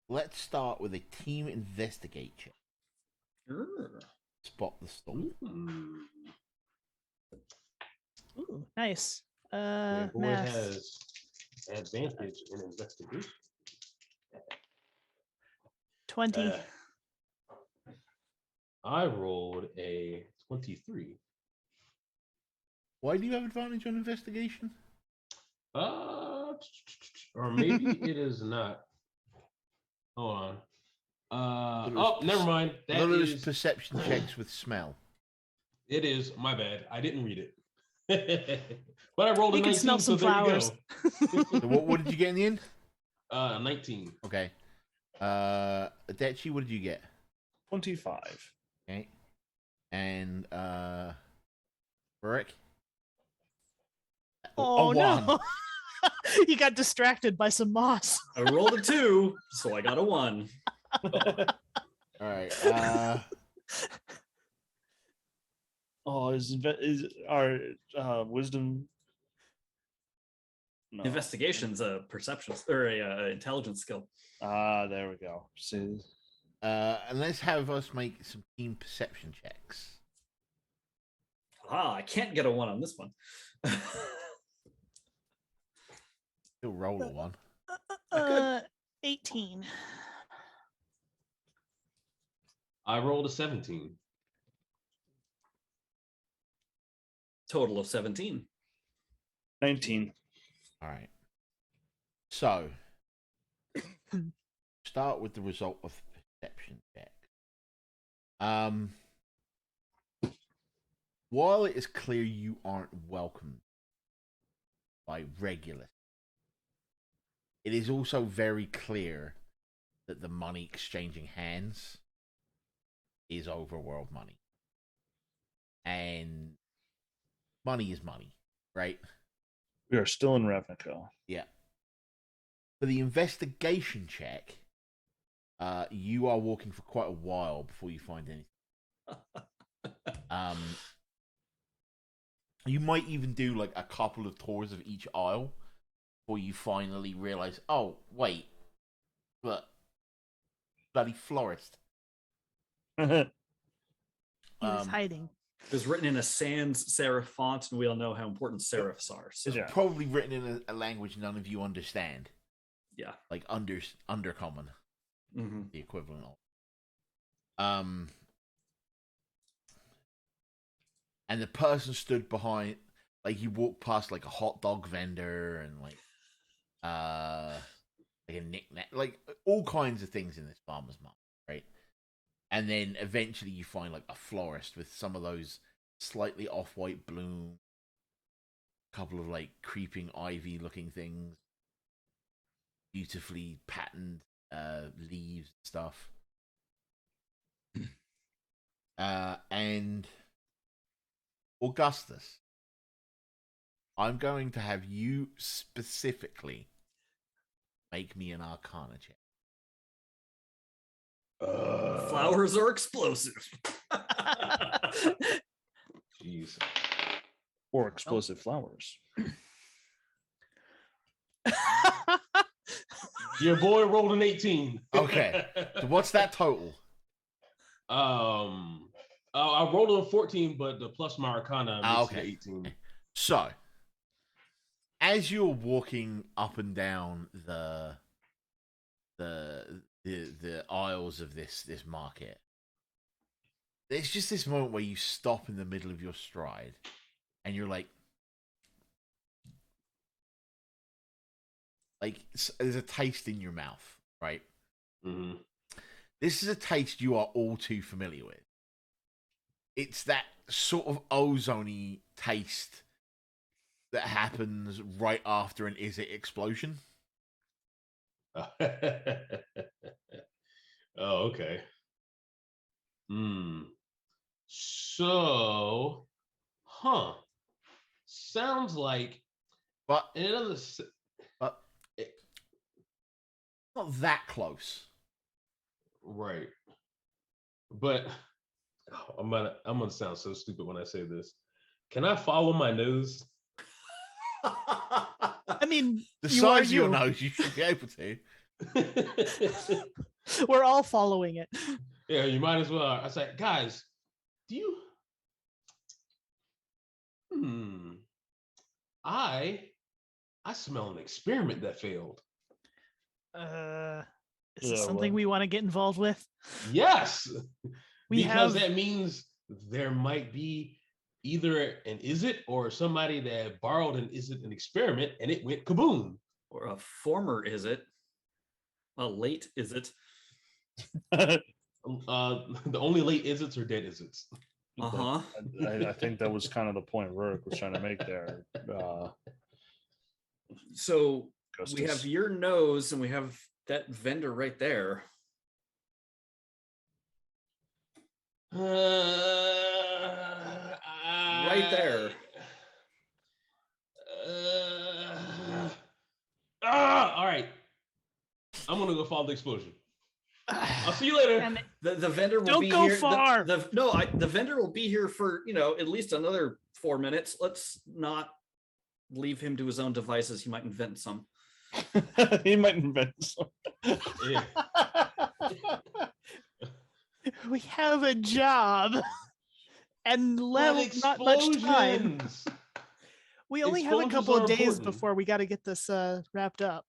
Let's start with a team investigate check. Sure. Spot the storm. Ooh, nice. Boy Math. has advantage in investigation. 20. I rolled a 23. Why do you have advantage on investigation? Or maybe it is not. Hold on. Never mind. That those is perception checks with smell. It is. My bad. I didn't read it. But I rolled a You 19, can smell some so there flowers. you go. So what did you get in the end? 19. Okay. Adechi, what did you get? 25. Okay. And Ruric? Oh, a no. 1. You got distracted by some moss. I rolled a 2, so I got a 1. All right. Oh, is our wisdom? No. Investigation's a perception or a intelligence skill. There we go. See, And let's have us make some team perception checks. I can't get a 1 on this one. Still roll a 1. 18. I rolled a 17. Total of 17. 19. All right. So, start with the result of the perception check. While it is clear you aren't welcomed by regulars, it is also very clear that the money exchanging hands is overworld money. And money is money, right? We are still in Ravnica. Yeah. For the investigation check, you are walking for quite a while before you find anything. You might even do like a couple of tours of each aisle before you finally realize, oh wait, but bloody florist. He was hiding. It was written in a sans serif font, and we all know how important serifs are. So. It's probably written in a language none of you understand. Yeah, like undercommon, the equivalent of. And the person stood behind, like you walk past like a hot dog vendor and like a knick-knack, like all kinds of things in this farmer's market, right? And then eventually you find like a florist with some of those slightly off-white bloom, a couple of like creeping ivy looking things, beautifully patterned leaves and stuff. And Augustus, I'm going to have you specifically make me an Arcana check. Flowers are explosive. Jeez. Or explosive flowers. Your boy rolled an 18. Okay. So what's that total? I rolled a 14, but the plus my Arcana makes it 18. So, as you're walking up and down the aisles of this market, there's just this moment where you stop in the middle of your stride, and you're like there's a taste in your mouth, right? Mm-hmm. This is a taste you are all too familiar with. It's that sort of ozone-y taste that happens right after an Izzet explosion. Oh, okay. So, sounds like, but it's not that close, right? But I'm gonna sound so stupid when I say this. Can I follow my nose? I mean, the size of your nose, you should be able to. We're all following it. Yeah, you might as well. I said, guys, do you? I smell an experiment that failed. Is this something we want to get involved with? Yes, because that means there might be either an Izzet or somebody that borrowed an Izzet an experiment and it went kaboom. Or a former Izzet, a late Izzet. The only late Izzets are dead Izzets. I think that was kind of the point Ruric was trying to make there. So Augustus. We have your nose and we have that vendor right there. Right there. All right. I'm gonna go follow the explosion. I'll see you later. The vendor will Don't be go here. far. The vendor will be here for at least another 4 minutes. Let's not leave him to his own devices. He might invent some. He might invent some. Yeah. We have a job and not much time. We only have a couple of days before we got to get this wrapped up.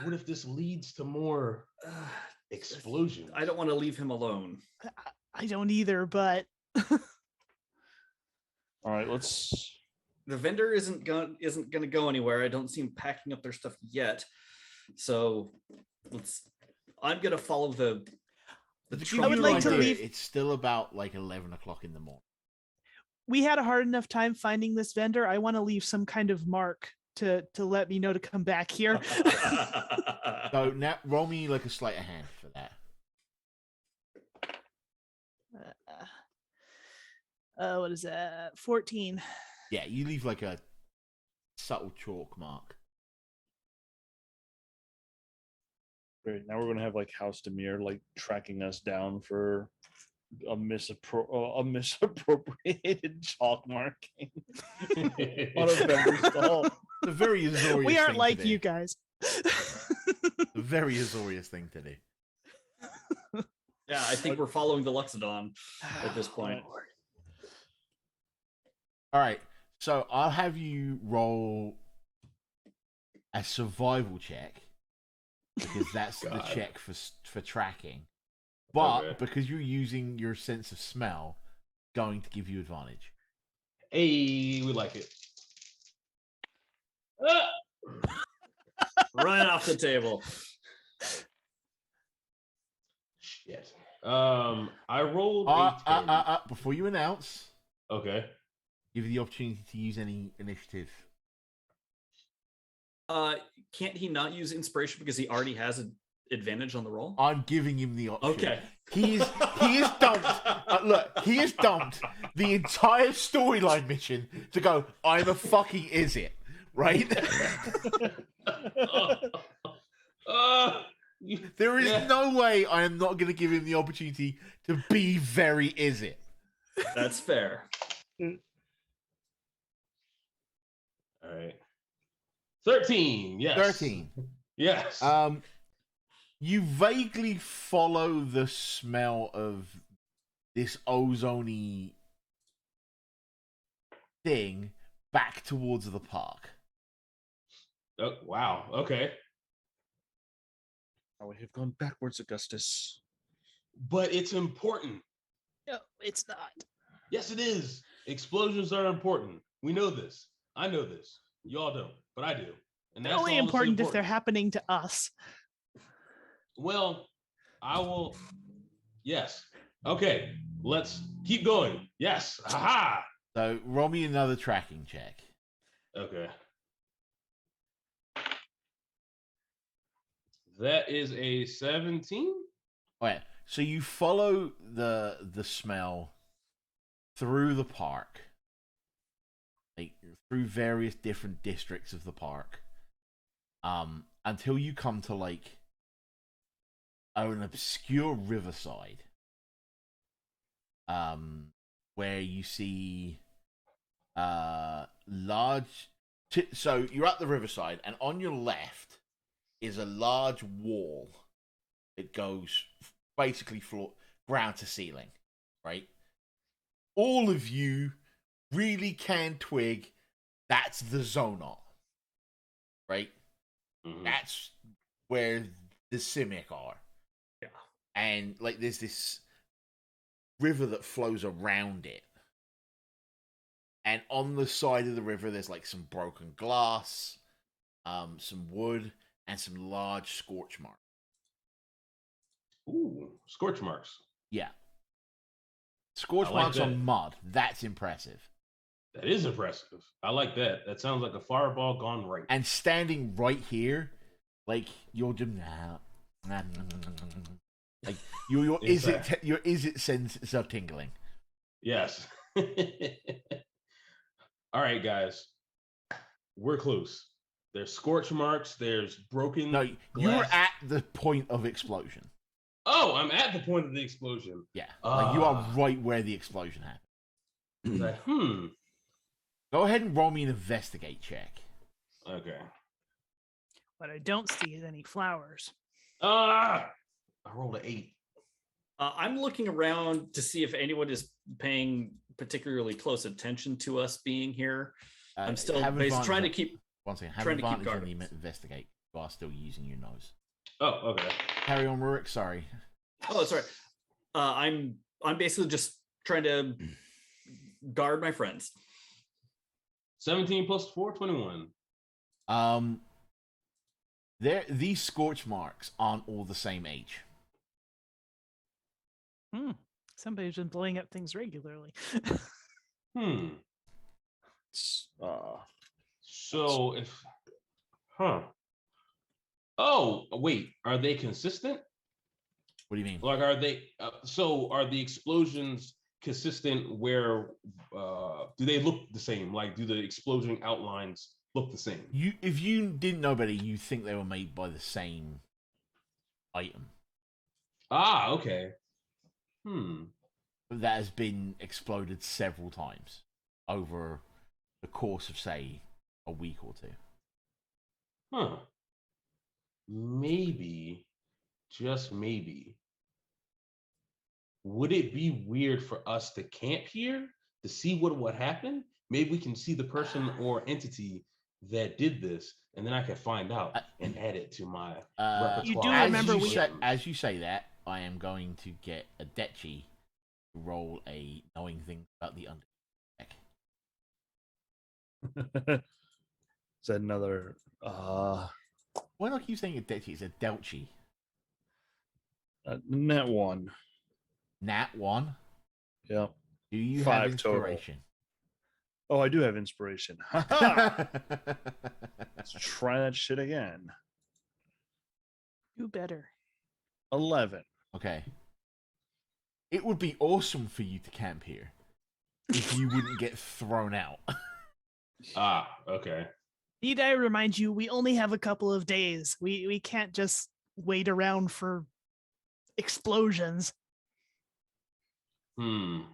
What if this leads to more explosions? I don't want to leave him alone. I don't either, but all right, let's. The vendor isn't gonna go anywhere. I don't see him packing up their stuff yet. So I'm gonna follow the I would like to leave. It's still about like 11 o'clock in the morning. We had a hard enough time finding this vendor. I want to leave some kind of mark to let me know to come back here. So now roll me like a sleight of hand for that. What is that? 14. Yeah, you leave like a subtle chalk mark. Great. Now we're gonna have like House Dimir like tracking us down for a misappropriated chalk marking on a vendor stall. It's a very Azorius We aren't thing like to do. you guys. A very Azorius thing to do. Yeah, I think we're following the Loxodon at this point. All right, so I'll have you roll a survival check because that's the check for tracking. But because you're using your sense of smell, going to give you advantage. Hey, we like it. Right off the table. Shit. I rolled a 10. Before you announce, Okay. give you the opportunity to use any initiative. Can't he not use inspiration because he already has an advantage on the roll? I'm giving him the option. Okay. He is dumped. Look, he has dumped the entire storyline mission to go, I'm a fucking Izzet, right? There is no way I am not going to give him the opportunity to be very Izzet. That's fair. All right. 13. Yes. 13. Yes. You vaguely follow the smell of this ozone-y thing back towards the park. Oh, wow. Okay. Now we have gone backwards, Augustus. But it's important. No, it's not. Yes, it is. Explosions are important. We know this. I know this. Y'all don't, but I do. And They're that's only all important if they're happening to us. Well, I will. Yes. Okay. Let's keep going. Yes. Aha. So roll me another tracking check. Okay. That is a 17. Okay, so you follow the smell through the park, like through various different districts of the park, until you come to like an obscure riverside, where you see large. So you're at the riverside, and on your left is a large wall. It goes basically ground to ceiling, right? All of you really can twig that's the Zonot, right? Mm-hmm. That's where the Simic are. Yeah. And like there's this river that flows around it. And on the side of the river there's like some broken glass, some wood, and some large scorch marks. Ooh, scorch marks. Yeah. Scorch like marks that. on mud. That's impressive. That is impressive. I like that. That sounds like a fireball gone right. And standing right here, like you're just like your is it senses are tingling. Yes. All right, guys. We're close. There's scorch marks. There's broken. No, you're glass. at the point of explosion. Oh, I'm at the point of the explosion. Yeah, like you are right where the explosion happened. Like, Go ahead and roll me an investigate check. Okay. What I don't see is any flowers. I rolled an 8. I'm looking around to see if anyone is paying particularly close attention to us being here. I'm still trying to keep. Once again, have trying to keep advantage when you guards. investigate while still using your nose. Oh, okay. Carry on, Ruric. Sorry. Oh, sorry. I'm basically just trying to guard my friends. 17 plus 4, 21. These scorch marks aren't all the same age. Somebody's been blowing up things regularly. So if, huh? Oh, wait. Are they consistent? What do you mean? Like, are they? So are the explosions consistent? Where do they look the same? Like, do the explosion outlines look the same? If you didn't know better, you think they were made by the same item Ah, okay. that has been exploded several times over the course of, say, a week or two. Huh. Maybe, just maybe, would it be weird for us to camp here to see what would happen? Maybe we can see the person or entity that did this, and then I can find out and add it to my repertoire. You do remember as you say that, I am going to get Adelchi to roll a knowing thing about the Undercity deck. Is that another? Why not keep saying Adelchi? It's Adelchi. Net one. Nat 1. Yep. Do you 5 have inspiration? Oh, I do have inspiration. Let's try that shit again. Do better. 11. Okay. It would be awesome for you to camp here if you wouldn't get thrown out. Ah, okay. Need I remind you, we only have a couple of days. We can't just wait around for explosions. I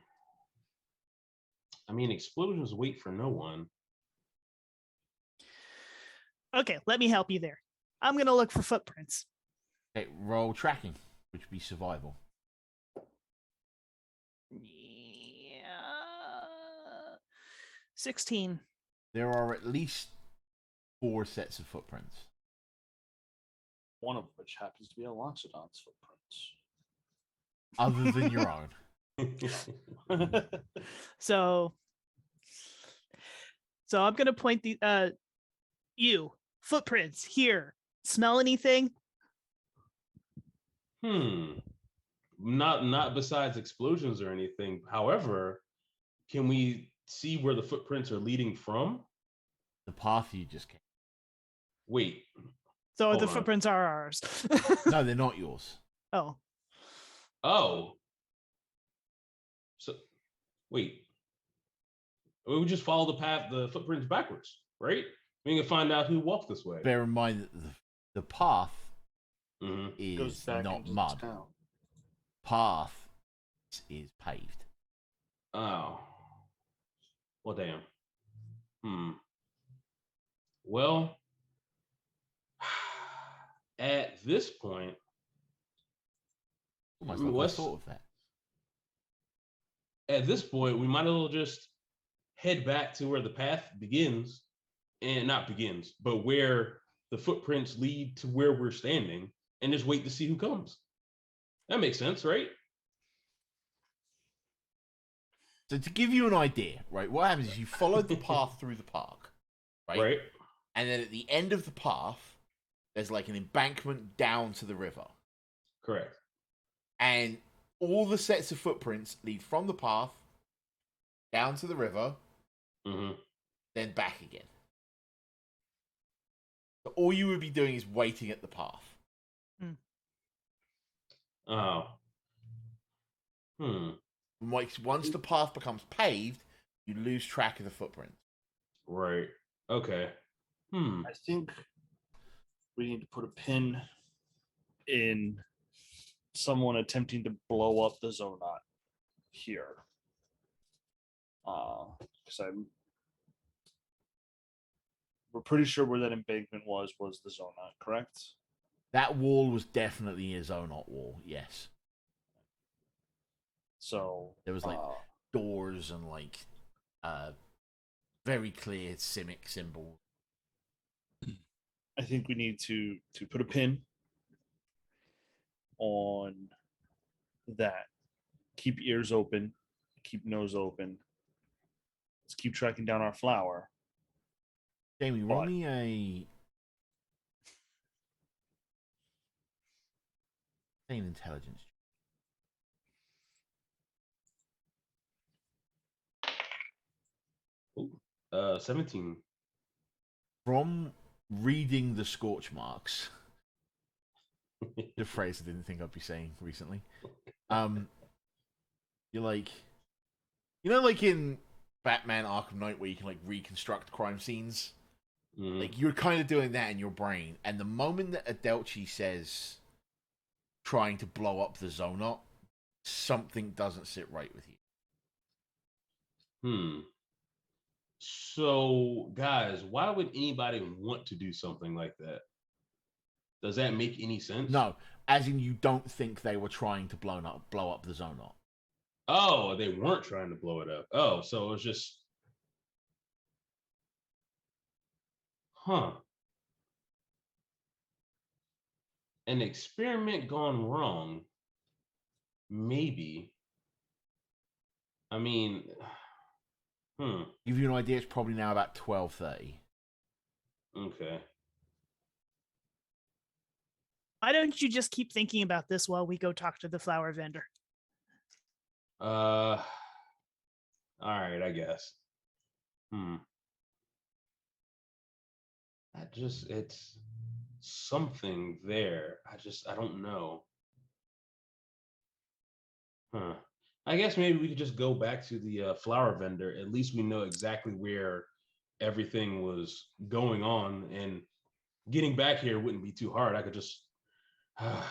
mean, explosions wait for no one. Okay, let me help you there. I'm going to look for footprints. Okay, roll tracking, which would be survival. Yeah. 16. There are at least 4 sets of footprints. One of which happens to be a Loxodon's footprints. Other than your own. So I'm going to point the you footprints here. Smell anything? Not besides explosions or anything. However, can we see where the footprints are leading from? The path you just came. Wait. So Hold the on. footprints are ours. No, they're not yours. Oh. So wait. We would just follow the path, the footprints backwards, right? We can find out who walked this way. Bear in mind that the path Goes is back not into mud. town. Path is paved. Oh. Well, damn. Well, at this point, Almost like I thought of that. At this point, we might as well just head back to where the path begins, and not begins, but where the footprints lead to where we're standing, and just wait to see who comes. That makes sense, right? So to give you an idea, right, what happens is you follow the path through the park, right? And then at the end of the path, there's like an embankment down to the river. Correct. And all the sets of footprints lead from the path down to the river, then back again. So all you would be doing is waiting at the path. Oh. Once the path becomes paved, you lose track of the footprints. Right. Okay. I think we need to put a pin in someone attempting to blow up the Zonot here. Because we're pretty sure where that embankment was the Zonot, correct? That wall was definitely a Zonot wall, yes. So there was like doors and like very clear Simic symbols. I think we need to put a pin on that. Keep ears open, keep nose open. Let's keep tracking down our flower. Jamie, roll me a intelligence. 17. from reading the scorch marks, the phrase I didn't think I'd be saying recently. You're like, like in Batman Arkham Knight where you can like reconstruct crime scenes. Like you're kind of doing that in your brain, and the moment that Adelchi says trying to blow up the Zonot, something doesn't sit right with you. So, guys, why would anybody want to do something like that? Does that make any sense? No, as in you don't think they were trying to blow up the Zonot. Oh, they weren't trying to blow it up. Oh, so it was just, an experiment gone wrong. Maybe. I mean, Give you an idea. It's probably now about 12:30. Okay. Why don't you just keep thinking about this while we go talk to the flower vendor? All right, I guess. It's something there. I don't know. I guess maybe we could just go back to the flower vendor. At least we know exactly where everything was going on, and getting back here wouldn't be too hard. I could just. I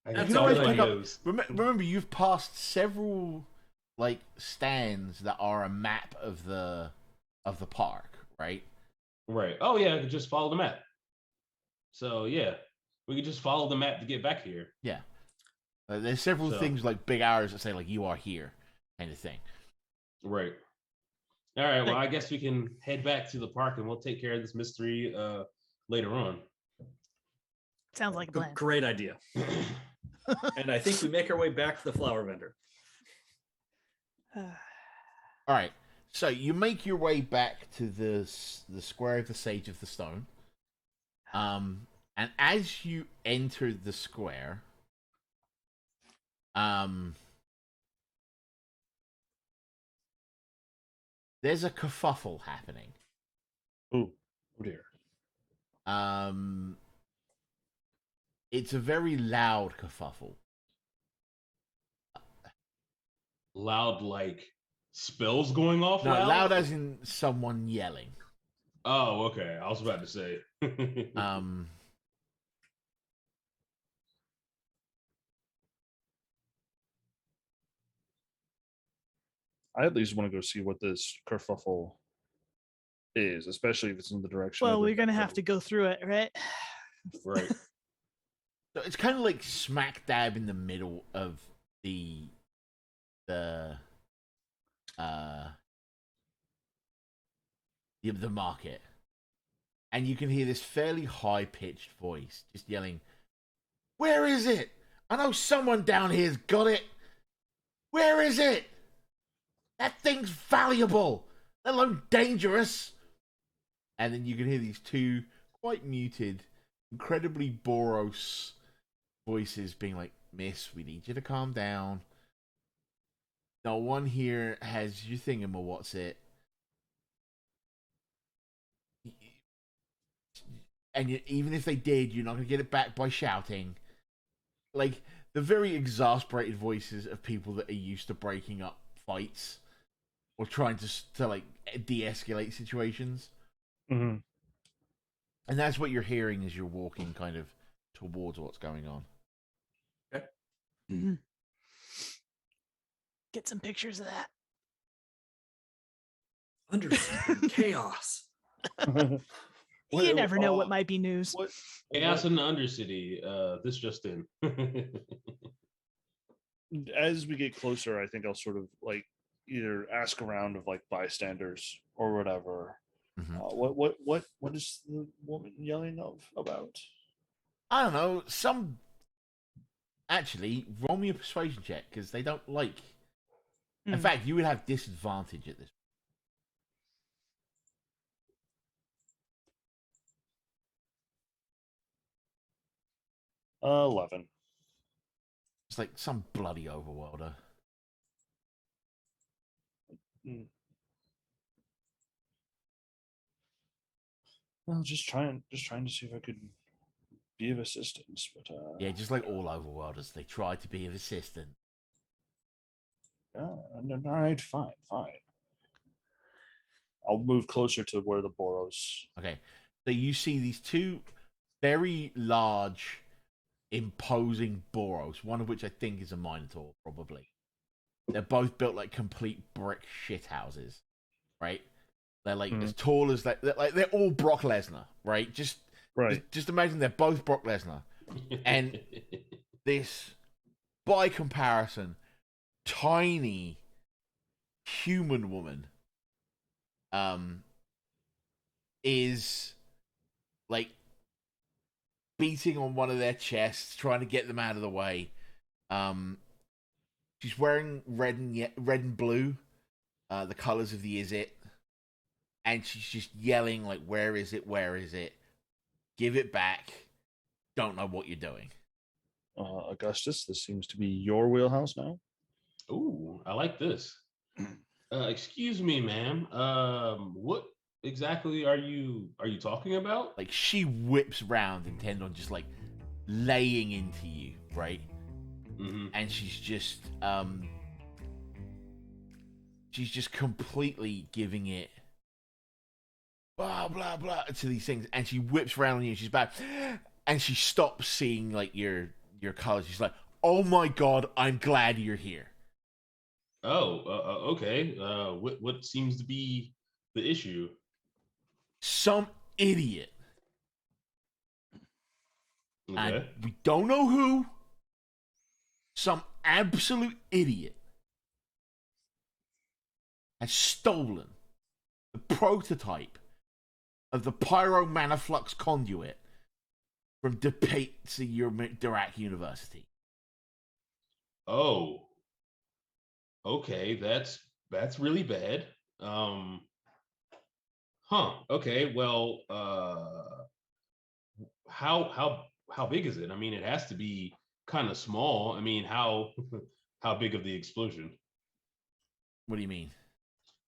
You got can always some pick up. ideas. Remember, you've passed several like stands that are a map of the park, right? Right. Oh yeah, I could just follow the map. So yeah, we could just follow the map to get back here. Yeah. There's several things like big arrows that say like "you are here" kind of thing. Right. All right. Well, I guess we can head back to the park and we'll take care of this mystery later on. Sounds like a plan. Great idea. And I think we make our way back to the flower vendor. All right. So you make your way back to the square of the Sage of the Stone. And as you enter the square, there's a kerfuffle happening. Oh dear. It's a very loud kerfuffle. Loud, like spells going off? No, loud as in someone yelling. Oh, okay. I was about to say. I at least want to go see what this kerfuffle is, especially if it's in the direction. Well, we're gonna have to go through it, right? Right. So it's kind of like smack dab in the middle of the market, and you can hear this fairly high pitched voice just yelling, "Where is it? I know someone down here's got it. Where is it? That thing's valuable, let alone dangerous." And then you can hear these two quite muted, incredibly Boros voices being like, "Miss, we need you to calm down. No one here has your what's it. And even if they did, you're not going to get it back by shouting." Like, the very exasperated voices of people that are used to breaking up fights or trying to like de-escalate situations. Mm-hmm. And that's what you're hearing as you're walking kind of towards what's going on. Okay. Mm-hmm. Get some pictures of that. Undercity chaos. You never know what might be news. Chaos in the Undercity. This just in. As we get closer, I think I'll sort of like either ask around of like bystanders or whatever. Mm-hmm. What is the woman yelling about? I don't know. Actually, roll me a persuasion check because they don't like. In fact, you would have disadvantage at this. 11. It's like some bloody overworlder. Well, just trying to see if I could be of assistance, but Yeah, just like all overworlders, they try to be of assistance. all right, fine. I'll move closer to where the Boros. Okay, so you see these two very large, imposing Boros, one of which I think is a Minotaur, probably. They're both built like complete brick shit houses, right? They're like as tall as that. They're all Brock Lesnar, right? Just imagine they're both Brock Lesnar, and this, by comparison, tiny human woman, is like beating on one of their chests, trying to get them out of the way. She's wearing red and blue, the colors of the Izzet, and she's just yelling like, "Where is it? Where is it? Give it back! Don't know what you're doing." Augustus, this seems to be your wheelhouse now. Ooh, I like this. Excuse me, ma'am. What exactly are you talking about? Like she whips round, intent on just like laying into you, right? Mm-hmm. And she's just completely giving it blah blah blah to these things, and she whips around on you. She's back, and she stops seeing like your colors. She's like, "Oh my god, I'm glad you're here." Oh, okay. What seems to be the issue? Some idiot, Okay. and we don't know who. Some absolute idiot has stolen the prototype of the Pyro Mana Flux conduit from Dirac University. Oh. Okay, that's really bad. Okay, well, how big is it? I mean, it has to be kind of small. I mean, how big of the explosion? What do you mean?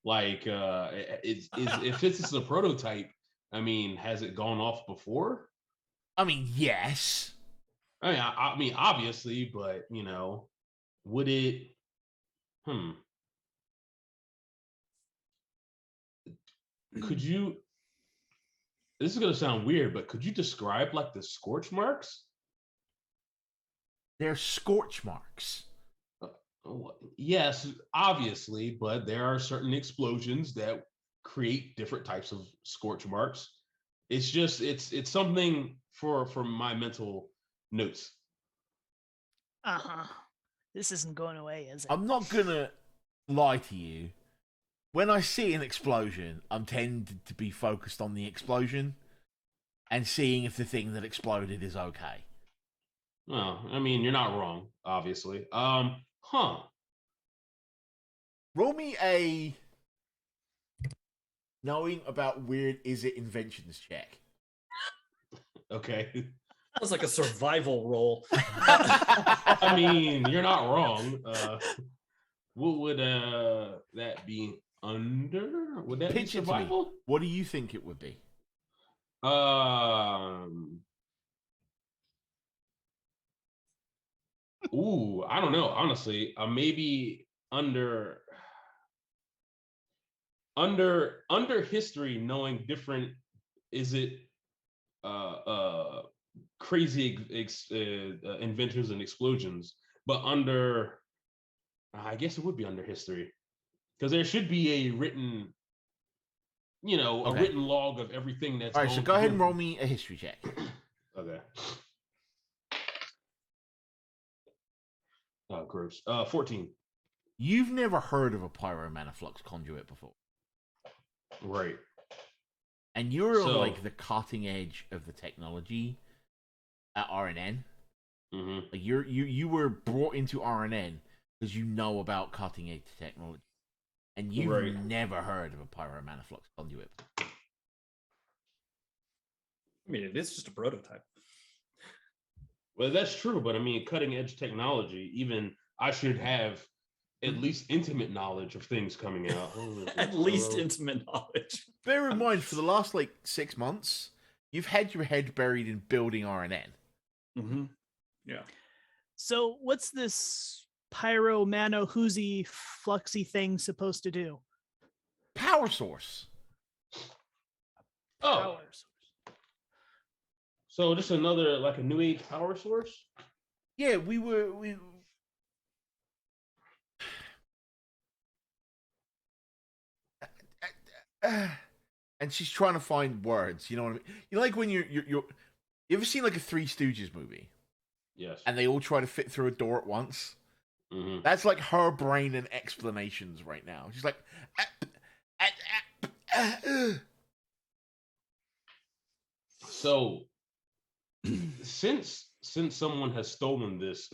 Like, if this is a prototype, I mean, has it gone off before? I mean, yes. I mean, obviously, but would it? Could you? This is gonna sound weird, but could you describe like the scorch marks? They're scorch marks. Yes, obviously, but there are certain explosions that create different types of scorch marks. It's just it's something for my mental notes. This isn't going away, is it? I'm not gonna lie to you. When I see an explosion, I'm tended to be focused on the explosion and seeing if the thing that exploded is okay. Well, I mean, you're not wrong, obviously. Roll me a knowing about weird Izzet inventions check. Okay. That was like a survival roll. I mean, you're not wrong. What would that be under? Would that Pitch be it to me. survival? What do you think it would be? Ooh, I don't know. Honestly, maybe under history, knowing different crazy inventors and explosions, but under I guess it would be under history because there should be a written a written log of everything that's all right. So go ahead and roll me a history check. Okay. Oh, gross. 14. You've never heard of a Pyro Mana Flux conduit before, right? And you're on like the cutting edge of the technology at RNN. Mm-hmm. Like you were brought into RNN because you know about cutting edge technology, and you've never heard of a Pyro Mana Flux conduit. I mean, it is just a prototype. Well, that's true, but I mean, cutting edge technology. Even I should have at least intimate knowledge of things coming out. At least intimate knowledge. Bear in mind, for the last like 6 months, you've had your head buried in building RNN. Mm-hmm. Yeah. So what's this pyro mano hoozy fluxy thing supposed to do? Power source. Oh, Power source. so just another like a new age power source? Yeah, we and she's trying to find words. You know what I mean? You know, like when you're you ever seen like a Three Stooges movie? Yes. And they all try to fit through a door at once. Mm-hmm. That's like her brain and explanations right now. She's like, So since someone has stolen this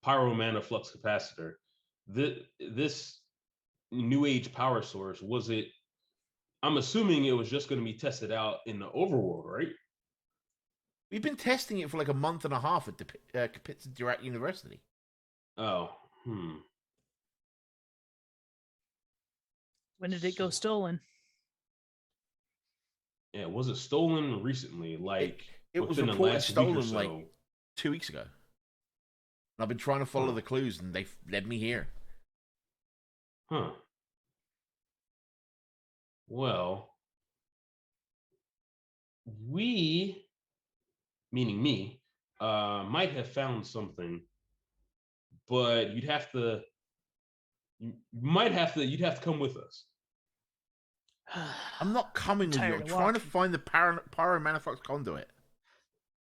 pyro mana flux capacitor, this new age power source, was it? I'm assuming it was just going to be tested out in the overworld, right? We've been testing it for like a month and a half at the Kapitsa University. Oh, When did it go stolen? Yeah, was it stolen recently? Like it was within the reported last week or stolen so? like 2 weeks ago. And I've been trying to follow Huh. the clues, and they've led me here. Huh. Well, we, meaning me, might have found something, but you'd have to come with us. I'm not coming with you. Tired I'm of trying to walking. find the Pyro Maniflux conduit.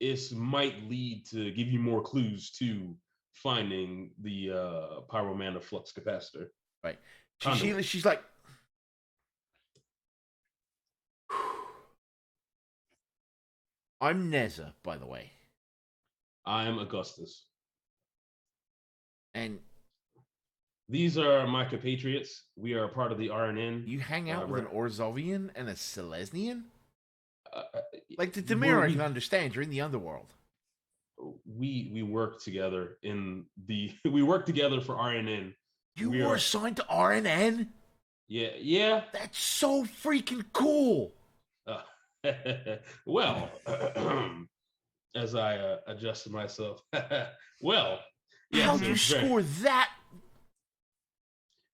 It might lead to give you more clues to finding the pyro mana flux capacitor. Right. Conduit. She's like, I'm Neza, by the way. I'm Augustus. And these are my compatriots. We are part of the RNN. you hang out with an Orzhovian and a Selesnyan? Uh, Like the Dimir, I can understand. You're in the underworld. We work together we work together for RNN. You were assigned to RNN? Yeah. That's so freaking cool. Well, as I adjusted myself. Well, yes, how'd you score that?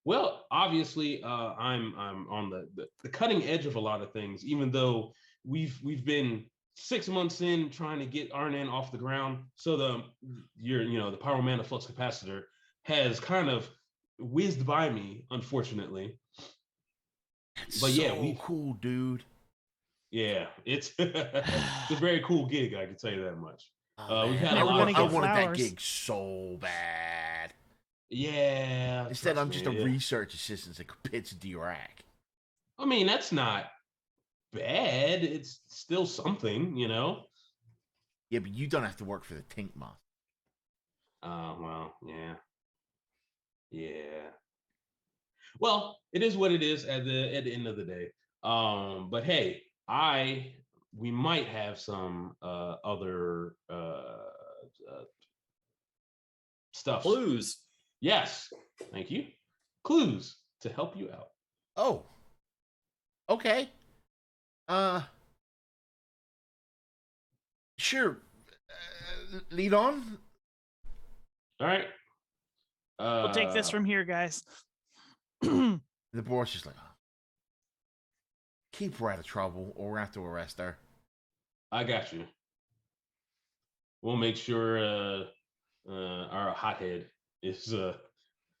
Well, obviously, I'm on the cutting edge of a lot of things. Even though we've been 6 months in trying to get RNN off the ground, so the Pyro Mana Flux Capacitor has kind of whizzed by me, unfortunately. That's but yeah, so cool, dude. Yeah, it's a very cool gig. I can tell you that much. We've had I a lot of wanted that gig so bad. Yeah. Instead, I'm just a research assistant at Kapitsa Dirac. I mean, that's not bad. It's still something, you know? Yeah, but you don't have to work for the Tink Moth. Well, yeah. Yeah. Well, it is what it is at the end of the day. But hey, we might have some other stuff. Clues. Yes. Thank you. Clues to help you out. Oh. Okay. Sure. Lead on. All right. We'll take this from here, guys. The boss just like, keep her out of trouble, or we're gonna have to arrest her. I got you. We'll make sure our hothead is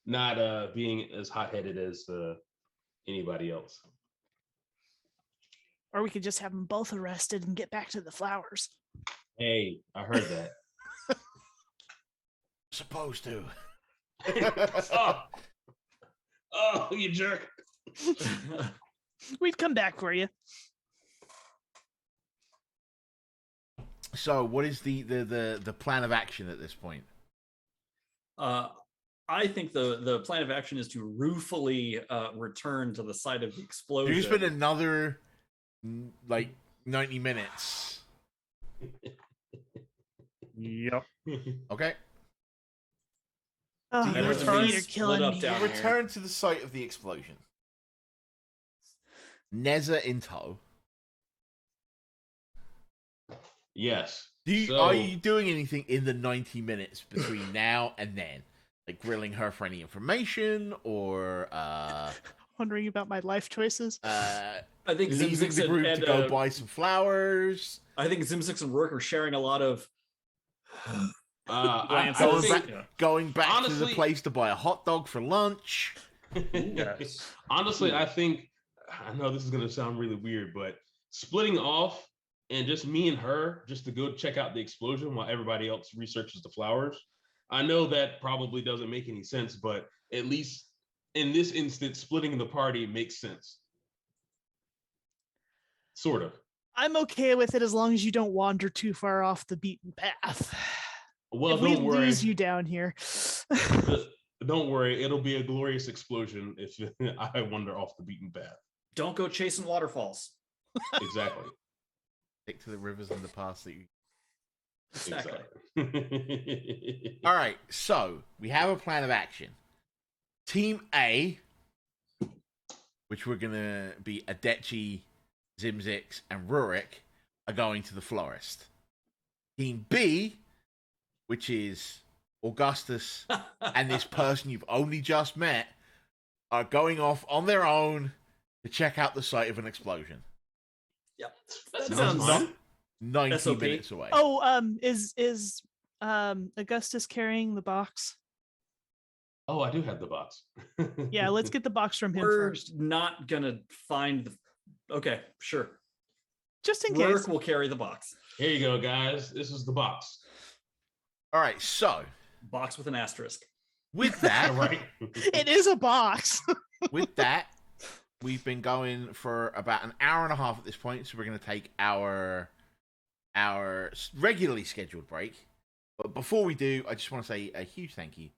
not being as hot-headed as anybody else. Or we could just have them both arrested and get back to the flowers. Hey, I heard that. Supposed to. Oh, you jerk. We'd come back for you. So, what is the plan of action at this point? I think the plan of action is to ruefully return to the site of the explosion. You spend another 90 minutes. Yep. Okay. Oh, So you your return- feet are killing me. down You here. return to the site of the explosion. Neza in tow. Yes. Are you doing anything in the 90 minutes between now and then? Like grilling her for any information, or Wondering about my life choices. I think leaving Zimzix the group and to go buy some flowers. I think Zimzix and Ruric are sharing a lot of Going back honestly, to the place to buy a hot dog for lunch. Yes. Honestly, I think, I know this is going to sound really weird, but splitting off and just me and her just to go check out the explosion while everybody else researches the flowers. I know that probably doesn't make any sense, but at least in this instance, splitting the party makes sense. Sort of. I'm okay with it as long as you don't wander too far off the beaten path. Well, if don't we worry. lose you down here. Don't worry, it'll be a glorious explosion if I wander off the beaten path. Don't go chasing waterfalls. Exactly. Stick to the rivers and the paths that you... Exactly. All right, so we have a plan of action. Team A, which we're gonna be Adelchi, Zimzix, and Ruric, are going to the florist. Team B, which is Augustus and this person you've only just met, are going off on their own to check out the site of an explosion. Yep. That That sounds sounds fun. 90 SOP. minutes away. Is Augustus carrying the box? Oh, I do have the box. Yeah, let's get the box from him We're first. not gonna find the. Okay, sure. Just in Ruric case. will carry the box. Here you go, guys. This is the box. All right, so Box with an asterisk. with that, Right? It is a box. with that, we've been going for about an hour and a half at this point, so we're going to take our regularly scheduled break. But before we do, I just want to say a huge thank you,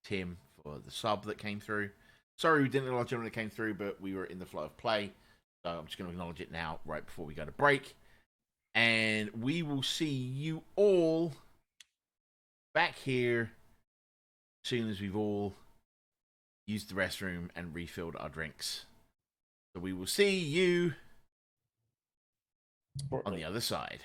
Tim, for the sub that came through. Sorry we didn't acknowledge it when it came through, but we were in the flow of play, so I'm just going to acknowledge it now right before we go to break. And we will see you all back here as soon as we've all used the restroom and refilled our drinks. So we will see you on the other side.